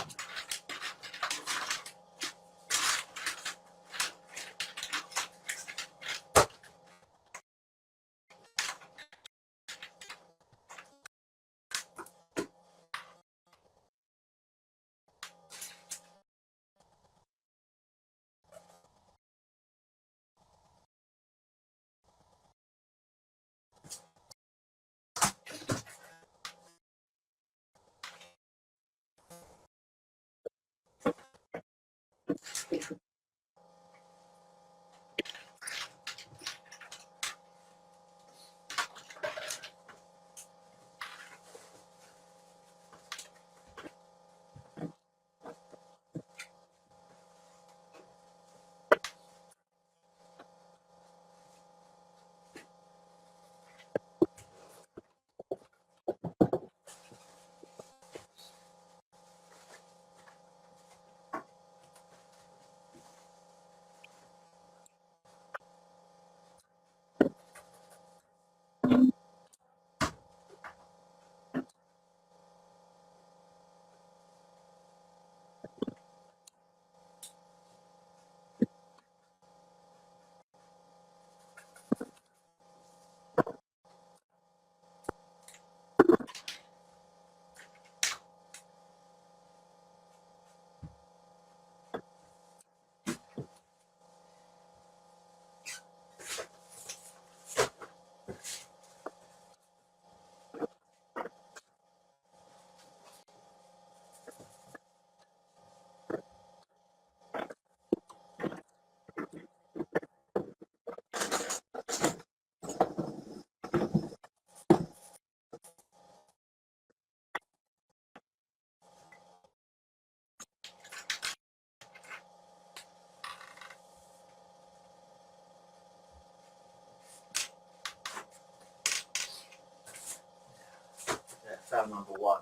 found number one.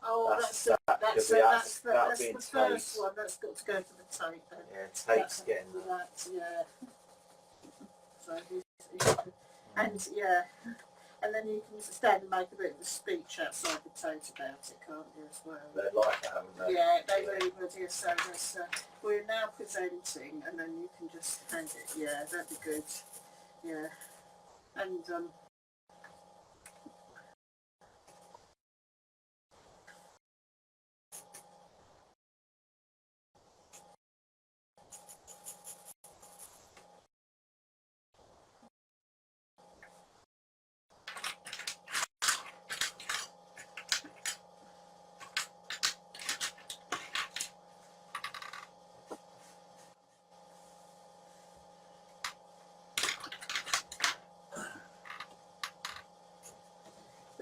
Oh, That's that's that'll the be in first tape. one. That's got to go to the tape then. Yeah, tape's getting that. That, yeah. So and yeah, and then you can stand and make a bit of a speech outside the tape about it, can't you, as well? They like that, haven't they? Yeah, they really would. Yeah, so there's, we're now presenting, and then you can just hand it. Yeah, that'd be good. Yeah, and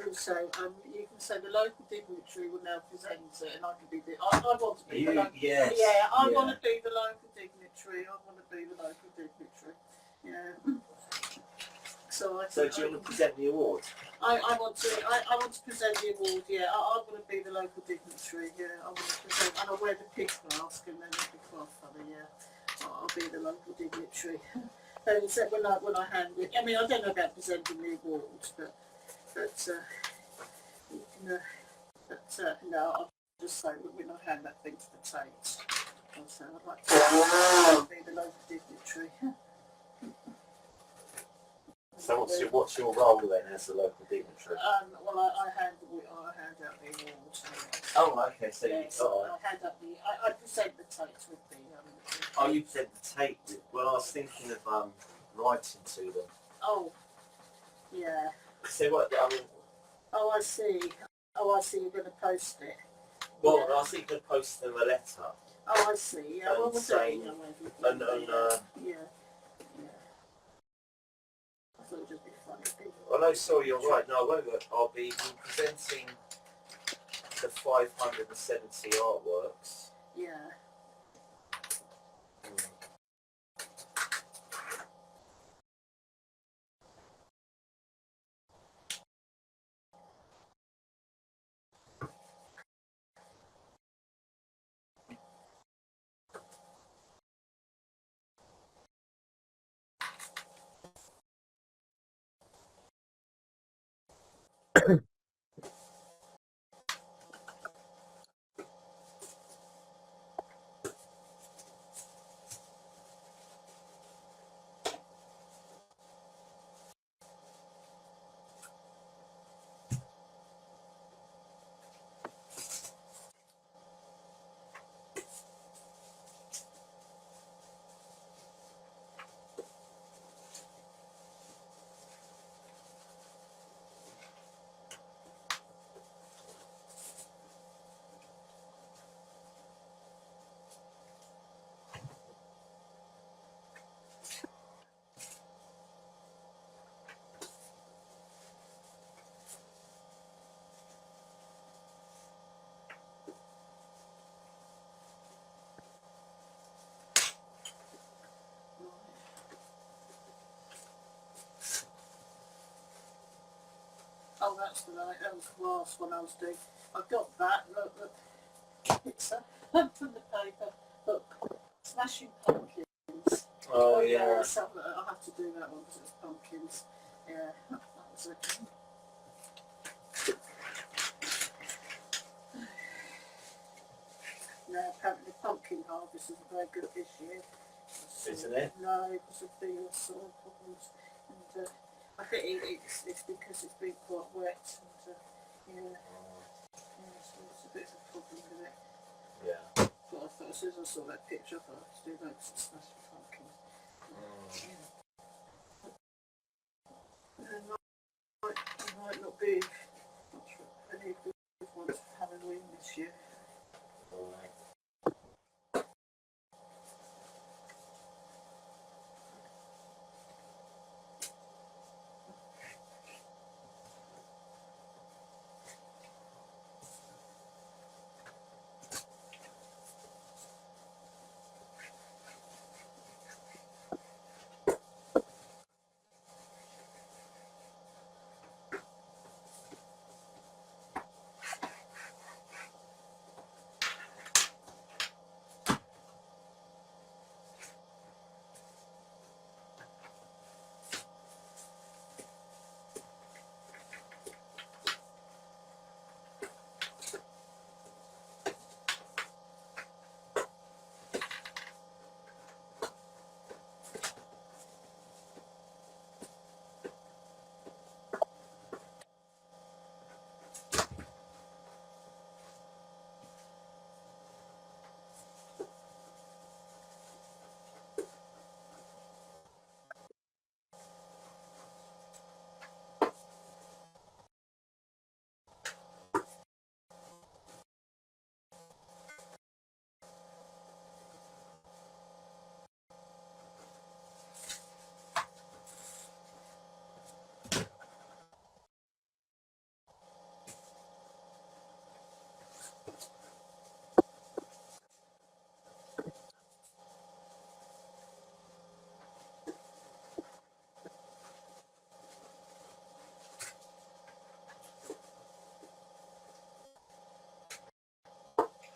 also, you can say the local dignitary will now present it, and I can be the. I want to be the local. Yes. Yeah, I want to be the local dignitary. I want to be the local dignitary. Yeah. So do you want to present the award? I want to present the award. Yeah, I want to be the local dignitary. Yeah, I want to present, and I wear the pig mask, and then it'll be quite funny. Yeah, I'll be the local dignitary. And except when I hand it, I mean, I don't know about presenting the awards, but you can, no, I'll just say that when I hand that thing to the Tate, I'll say I'd like to be the local dignitary. So what's your role then as the local dignitary? Well, I hand out the awards. Oh, okay. So Yeah, I'll hand up I present the Tate with the. Oh, you present the tape. Well, I was thinking of writing to them. Oh, yeah. So what? I mean. Oh, I see. Oh, I see. You're going to post it. Well, Yeah. I was thinking of posting them a letter. Oh, I see. Yeah. And Well, we'll saying- do it. And Yeah. I thought it'd just be funny. oh no, sorry, you're right. No, I won't. I'll be presenting the 570 artworks. Yeah. Oh, that's the night. That was the last one I was doing. I got that. Look. It's from the paper. Look, smashing pumpkins. Oh yeah. So I'll have to do that one because it's pumpkins. Yeah, that was it. Now apparently pumpkin harvest is very good this year. Isn't it? No, because of the soil problems. And I think it's because it's been quite wet and so it's a bit of a problem with it. Yeah. But I thought as soon as I saw that picture, I thought I could do that because it's smashing pumpkins. And it might not be much of any good ones for Halloween this year. Alright.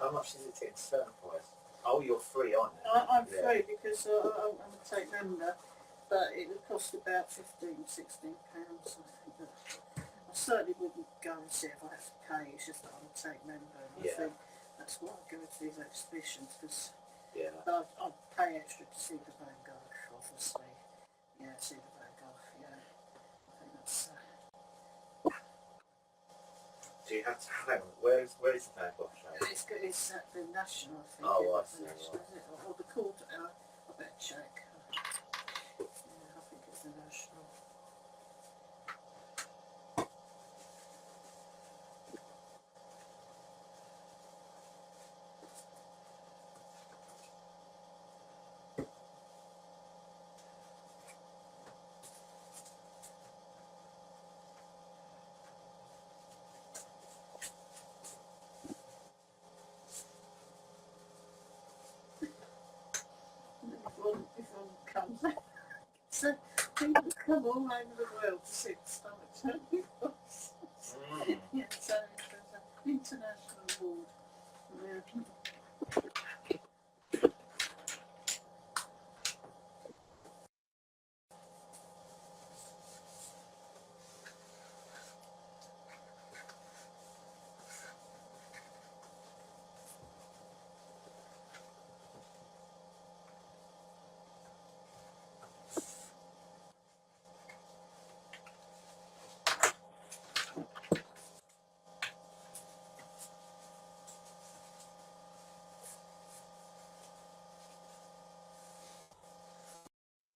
How much is it to get certain price? Oh, you're free, aren't you? I'm free because I'm a take member, but it would cost about £15–16. I think that I certainly wouldn't go and see if I have to pay. It's just that I'm a take member, and I think that's why I go to these exhibitions because I'd pay extra to see the Van Gogh, obviously. Yeah, see the Van Gogh. Yeah, I think that's. Do you have to hang on? Where is the Van Gogh show? It's at the National, I think. Oh, I see. The National, is it? Or the court? I better check. Yeah, I think it's the National. If one comes out. So people come all over the world to see the stomach turning. Yeah, so there's an international award. Yeah.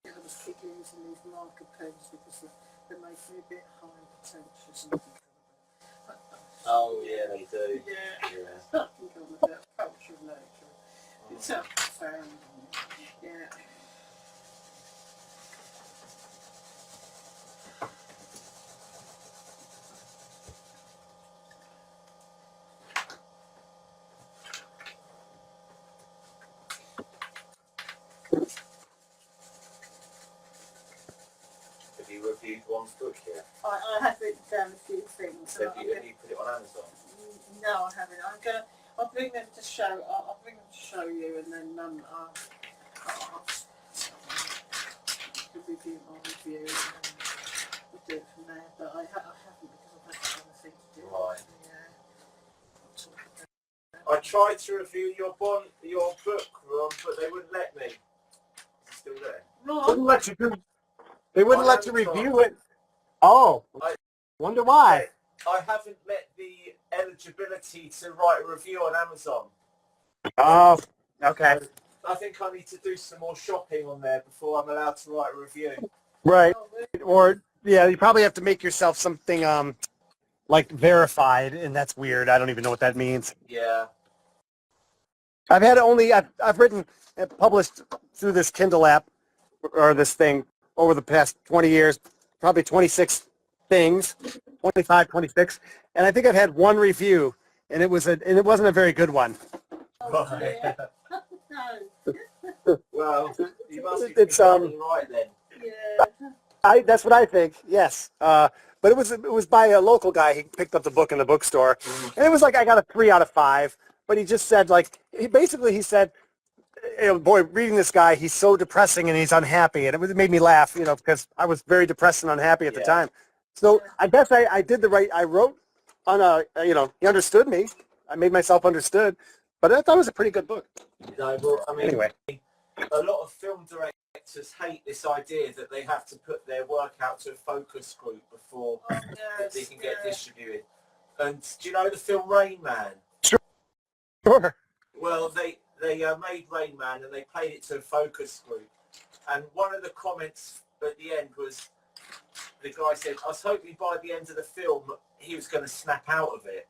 I was keep using these marker pens because they make me a bit high pretentious and Oh yeah, they do. yeah. Yeah. I think I'm about culture and nature. It's up found. Yeah. Have you reviewed one John's book here. I have written down a few things. So have you put it on Amazon? No, I haven't. I'll bring them to show. I'll bring them to show you, and then I'll review my review, and we'll do it from there. But I haven't because I've had other things to do. Right. Yeah. I tried to review your book, Ron, but they wouldn't let me. Is it still there? Wouldn't No. let you do. They wouldn't On let you Amazon. review it. Oh, wonder why. I haven't met the eligibility to write a review on Amazon. Oh, okay. I think I need to do some more shopping on there before I'm allowed to write a review. Right. Oh, really? Or yeah, you probably have to make yourself something like verified, and that's weird. I don't even know what that means. Yeah. I've written and published through this Kindle app or this thing over the past 20 years, probably 26 things, 25, 26, and I think I've had one review, and it wasn't a very good one. Oh, Right. yeah. No. Well, you must be It's, something right then. Yeah. That's what I think. Yes, but it was by a local guy. He picked up the book in the bookstore, and it was like I got a 3 out of 5. But he just said he said, boy, reading this guy, he's so depressing and he's unhappy, and it made me laugh, because I was very depressed and unhappy at the time. So I guess I did the right. I wrote on he understood me. I made myself understood, but I thought it was a pretty good book. No, well, I mean, Anyway. a lot of film directors hate this idea that they have to put their work out to a focus group before they can get distributed. And do you know the film Rain Man? Sure. Well, they made Rain Man and they played it to a focus group. And one of the comments at the end was, the guy said, I was hoping by the end of the film he was going to snap out of it.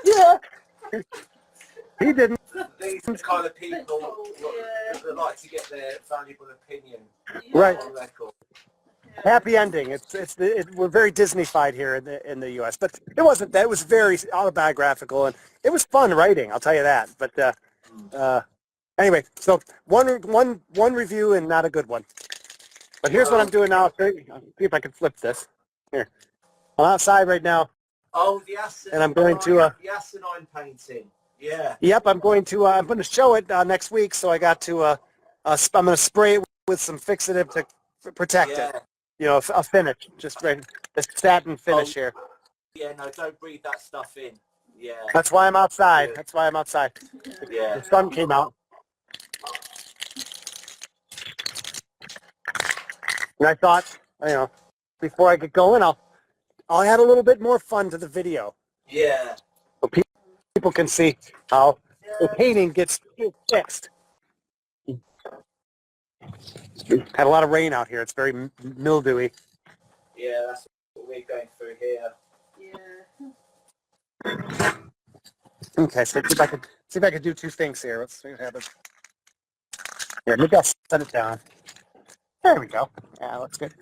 Yeah. He didn't. These are the kind of people that like to get their valuable opinion Right. on record. Happy ending. We're very Disney-fied here in the U.S., but it wasn't that. It was very autobiographical, and it was fun writing. I'll tell you that. But anyway, so one review and not a good one. But here's what I'm doing now. I'll see if I can flip this. Here, I'm outside right now. Oh, the asinine, And I'm going to, the asinine painting. Yeah. Yep, I'm going to show it next week. So I got to I'm going to spray it with some fixative to protect it. A finish, just right, the satin finish here. Yeah, no, don't breathe that stuff in. Yeah. That's why I'm outside. That's why I'm outside. Yeah. The sun came out. And I thought, before I get going, I'll add a little bit more fun to the video. Yeah. So people can see how the painting gets fixed. Had a lot of rain out here. It's very mildewy. Yeah, that's what we're going through here. Yeah. Okay, so see if I can do two things here. Let's see what happens. Here, maybe I'll set it down. There we go. Yeah, looks good.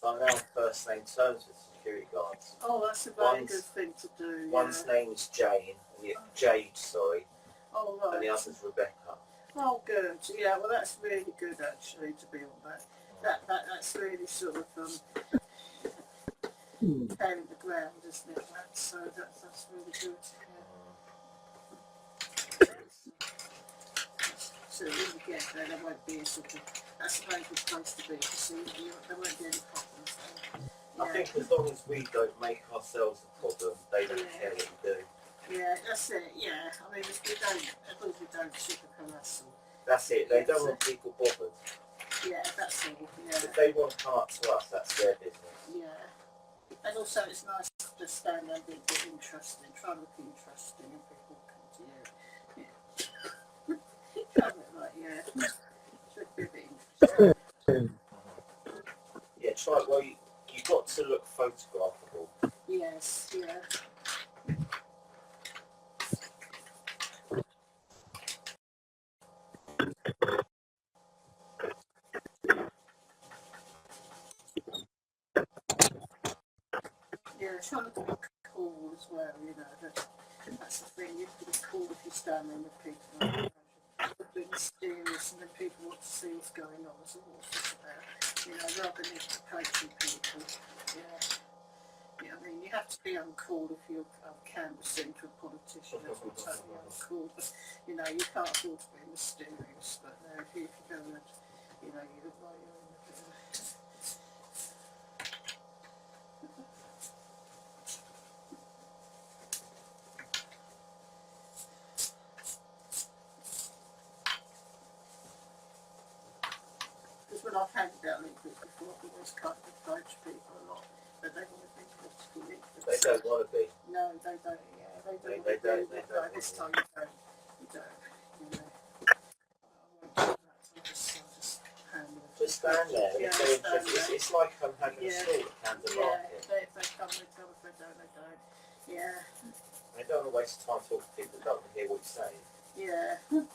So I'm now first name terms with security guards. Oh, that's a very good thing to do. One's name is Jane, Jade, sorry, Oh, and the right. other's Rebecca. Oh, good. Yeah, well, that's really good, actually, to be on that. That's really sort of carrying the ground, isn't it? So that's really good. Yeah. So when you get there, there won't be a sort of That's a very good place to be, because there won't be any problems then. I think as long as we don't make ourselves a problem, they don't care what we do. Yeah, that's it, yeah. I mean, if we don't, as long as we don't super harass them. That's it. They don't want people bothered. Yeah, that's all, yeah. If they want to come up to us, that's their business. Yeah. And also it's nice to just stand there and be a bit interesting, try and look interesting, and people come to you. Yeah. Kind of like, yeah. Should be a bit interesting. Yeah, try. Well, you've got to look photographable. Yes, yeah. Yeah, trying to be cool as well, you know. That's the thing, you have to be cool if you're standing with people. A bit mysterious, and then people want to see what's going on. That's all it's about. You know, rather than approaching people. Yeah. Yeah, I mean, you have to be uncool if you're canvassing to a politician. That's totally uncool. But, you know, you can't afford to be mysterious. But if you go and, you know, you look like you're in a bit of a... Because when I've handed out leaflets before, I've always kind of approached people a lot, but they want to be political leaflets. They don't want to be. No, they don't. Yeah, they don't. They don't. No, this time you don't. You don't. You know. I won't do that. So I'll just hand them. Just stand there. Yeah, If they're stand interested, there. it's like having a Yeah. stall at Camden Yeah, Market. if they come, they come. If they don't, they don't. Yeah. They don't want to waste time talking to people that don't want to hear what you're saying. Yeah. You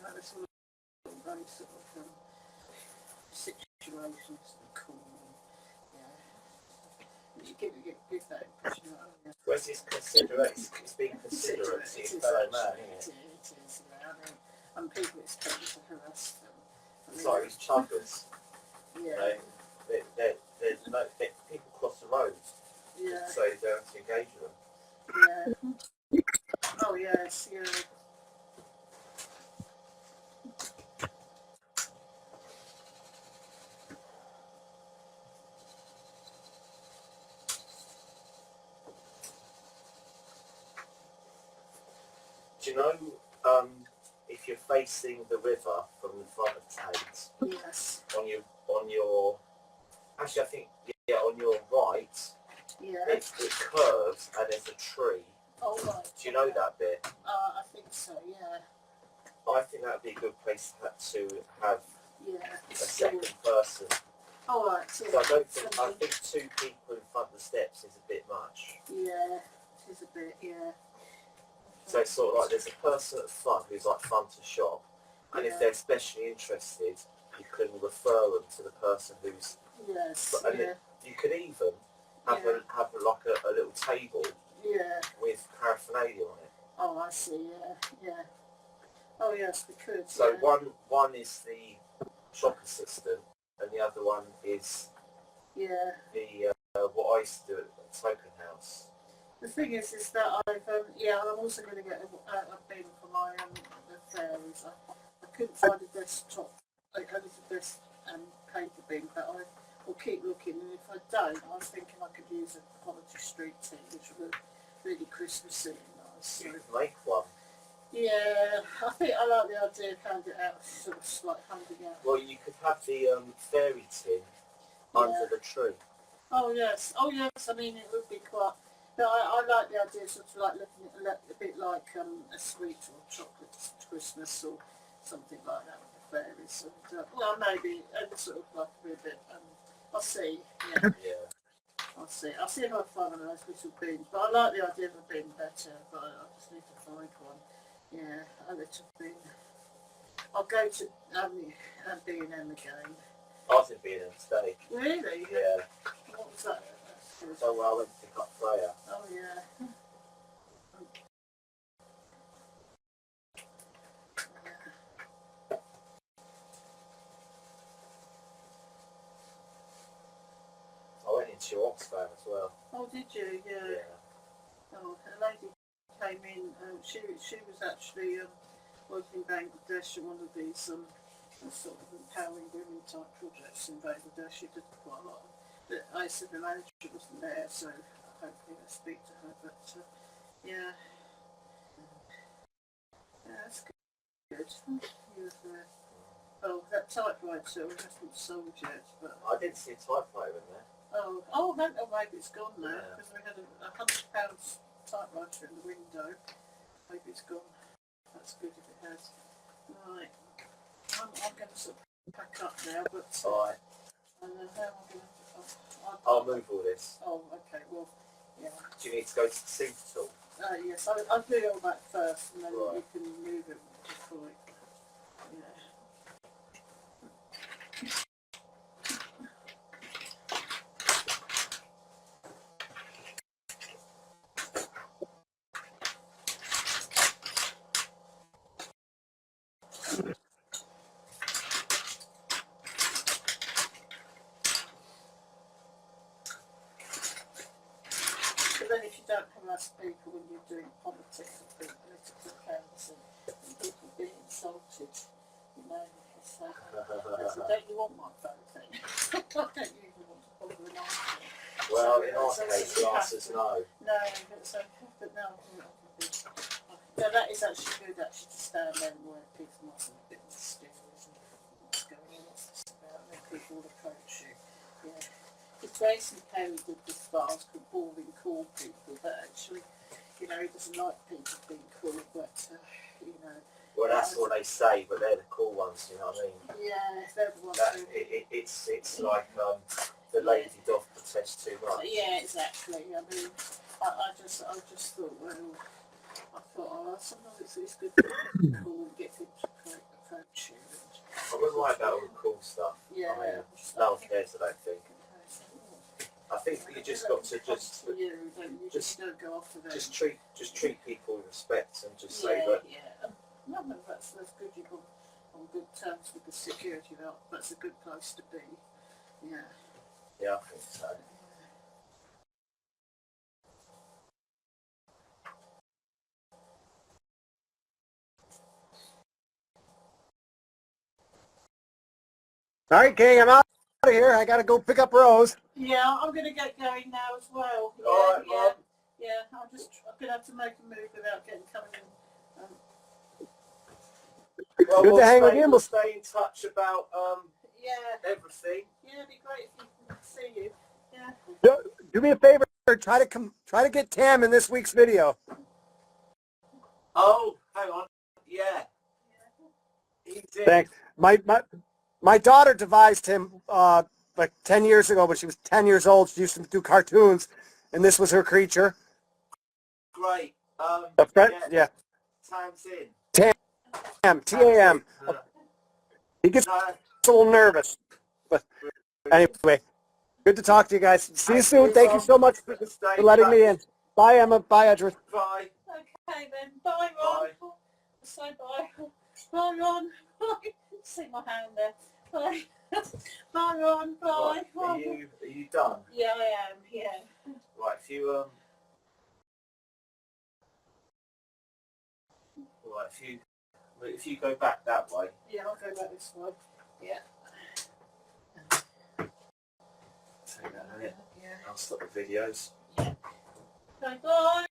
know, this sort of very sort of situations that are cool. Yeah. You give that impression. Oh, yeah. Whereas it's considerate, it's being considerate to your fellow man, isn't it? It is, yeah. I mean, and people expect you to harass them. I mean, It's like these chuggers. yeah, There's no, people cross the road, yeah, so you don't have to engage with them. yeah. Oh yes, yeah. Do you know, if you're facing the river from the front of Tate, Yes, on your, actually I think, yeah, on your right, yeah. it curves and there's a tree. Oh right. Do you know that bit? I think so. Yeah, I think that would be a good place to have yeah. a second person. Oh right. So, So I think two people in front of the steps is a bit much. yeah, it is a bit. Yeah. So it's sort of like there's a person at the front who's like front of shop, and if they're especially interested, you can refer them to the person who's. Yes. And Yeah. you could even have have like a little table Yeah. with paraphernalia on it. Oh, I see. Yeah. Yeah. Oh yes, we could. So yeah. one is the shop assistant, and the other one is Yeah. the what I used to do at the Token House. The thing is that I'm also going to get a bin for my the fairies. I couldn't find a desktop, like only the desk paper bin, but I will keep looking. And if I don't, I'm thinking I could use a Quality Street tea, which would look really Christmassy and nice. You So, could make one. yeah, I think I like the idea of handing it out, sort of like handing out. Well, you could have the fairy tin under the tree. Oh yes. I mean, it would be quite. No, I like the idea of sort of like looking at a bit like a sweet or chocolate Christmas or something like that with the fairies. And, well, maybe sort of like a bit. I'll see. Yeah, Yeah. I'll see. I'll see if I find one of those little bins. But I like the idea of a bin better. But I just need to find one. Yeah, a little bin. I'll go to B&M again. I was in B&M today. Really? Yeah. What was that? That's good. So I went to pick up Freya. Oh yeah. I went into Oxfam as well. Oh, did you? Yeah. Yeah. Oh, a lady came in. She was actually working in Bangladesh at one of these sort of empowering women type projects in Bangladesh. She did quite a lot. But I said the manager wasn't there, so hopefully I'll speak to her. But yeah, that's good. You oh, that typewriter we haven't sold yet, but I didn't see a typewriter in there. oh, maybe it's gone now because we had a £100 typewriter in the window. Maybe it's gone. That's good if it has. Right, I'm going to sort of pack up now, but Alright, I don't know how I'm going to. I'll move all this. Oh, okay. Well, yeah. Do you need to go to the sink at all? Yes, I'll do all that first, and then Right. you can move it before it. Yeah. But then if you don't have that speaker when you're doing politics and political canvassing and people being insulted, you know, it's don't you want my vote then? I don't even want to bother an answer. Well, in our case, the answer's no. No, but no, no, that is actually good actually to stand there and wear people must a bit mysterious and what's going on, what's this about, and then people will approach you. Yeah. Because Grayson Perry did this bars called boring cool people, but actually, you know, he doesn't like people being cool, but, you know. Well, that's what they say, but they're the cool ones, you know what I mean? Yeah, they're the ones That, who... it's like the lady doth protest too much. Yeah, exactly. I mean, I just thought, well, sometimes it's good to be cool and get people to approach you. I wouldn't like that all the cool stuff. Yeah. I mean, no one cares, I don't think. I think you just got to just don't go off with it. just treat people with respect and just Yeah, say that. yeah. No, that's good. You're on good terms with the security belt. That's a good place to be. Yeah. Yeah, I think so. All right, King, I'm out of here. I got to go pick up Rose. Yeah, I'm going to get going now as well. Yeah, All right, Mum. yeah. I'm going to have to make a move without getting coming in. Well, Good to hang with you. We'll stay in touch about Yeah, everything. yeah. It'd be great if we could see you. Yeah. Do me a favor. Try to get Tam in this week's video. Oh, hang on. Yeah. He did. Thanks. My daughter devised him like 10 years ago, but she was 10 years old. She used to do cartoons, and this was her creature. Great. A friend, yeah. Time's in. Tam, T-A-M. He gets a little nervous. But anyway, good to talk to you guys. See you soon. Thank you so much for letting me in. Bye, Emma. Bye, Edgeworth. Bye. Okay then. Bye, Ron. Bye. Say bye. Bye, Ron. Bye. See my hand there. Bye. Bye, Ron. Bye. Right, are you done? Yeah, I am. Yeah. Right, if you go back that way. Yeah, I'll go back this way. Yeah. Take that a minute. Yeah. I'll stop the videos. Bye bye.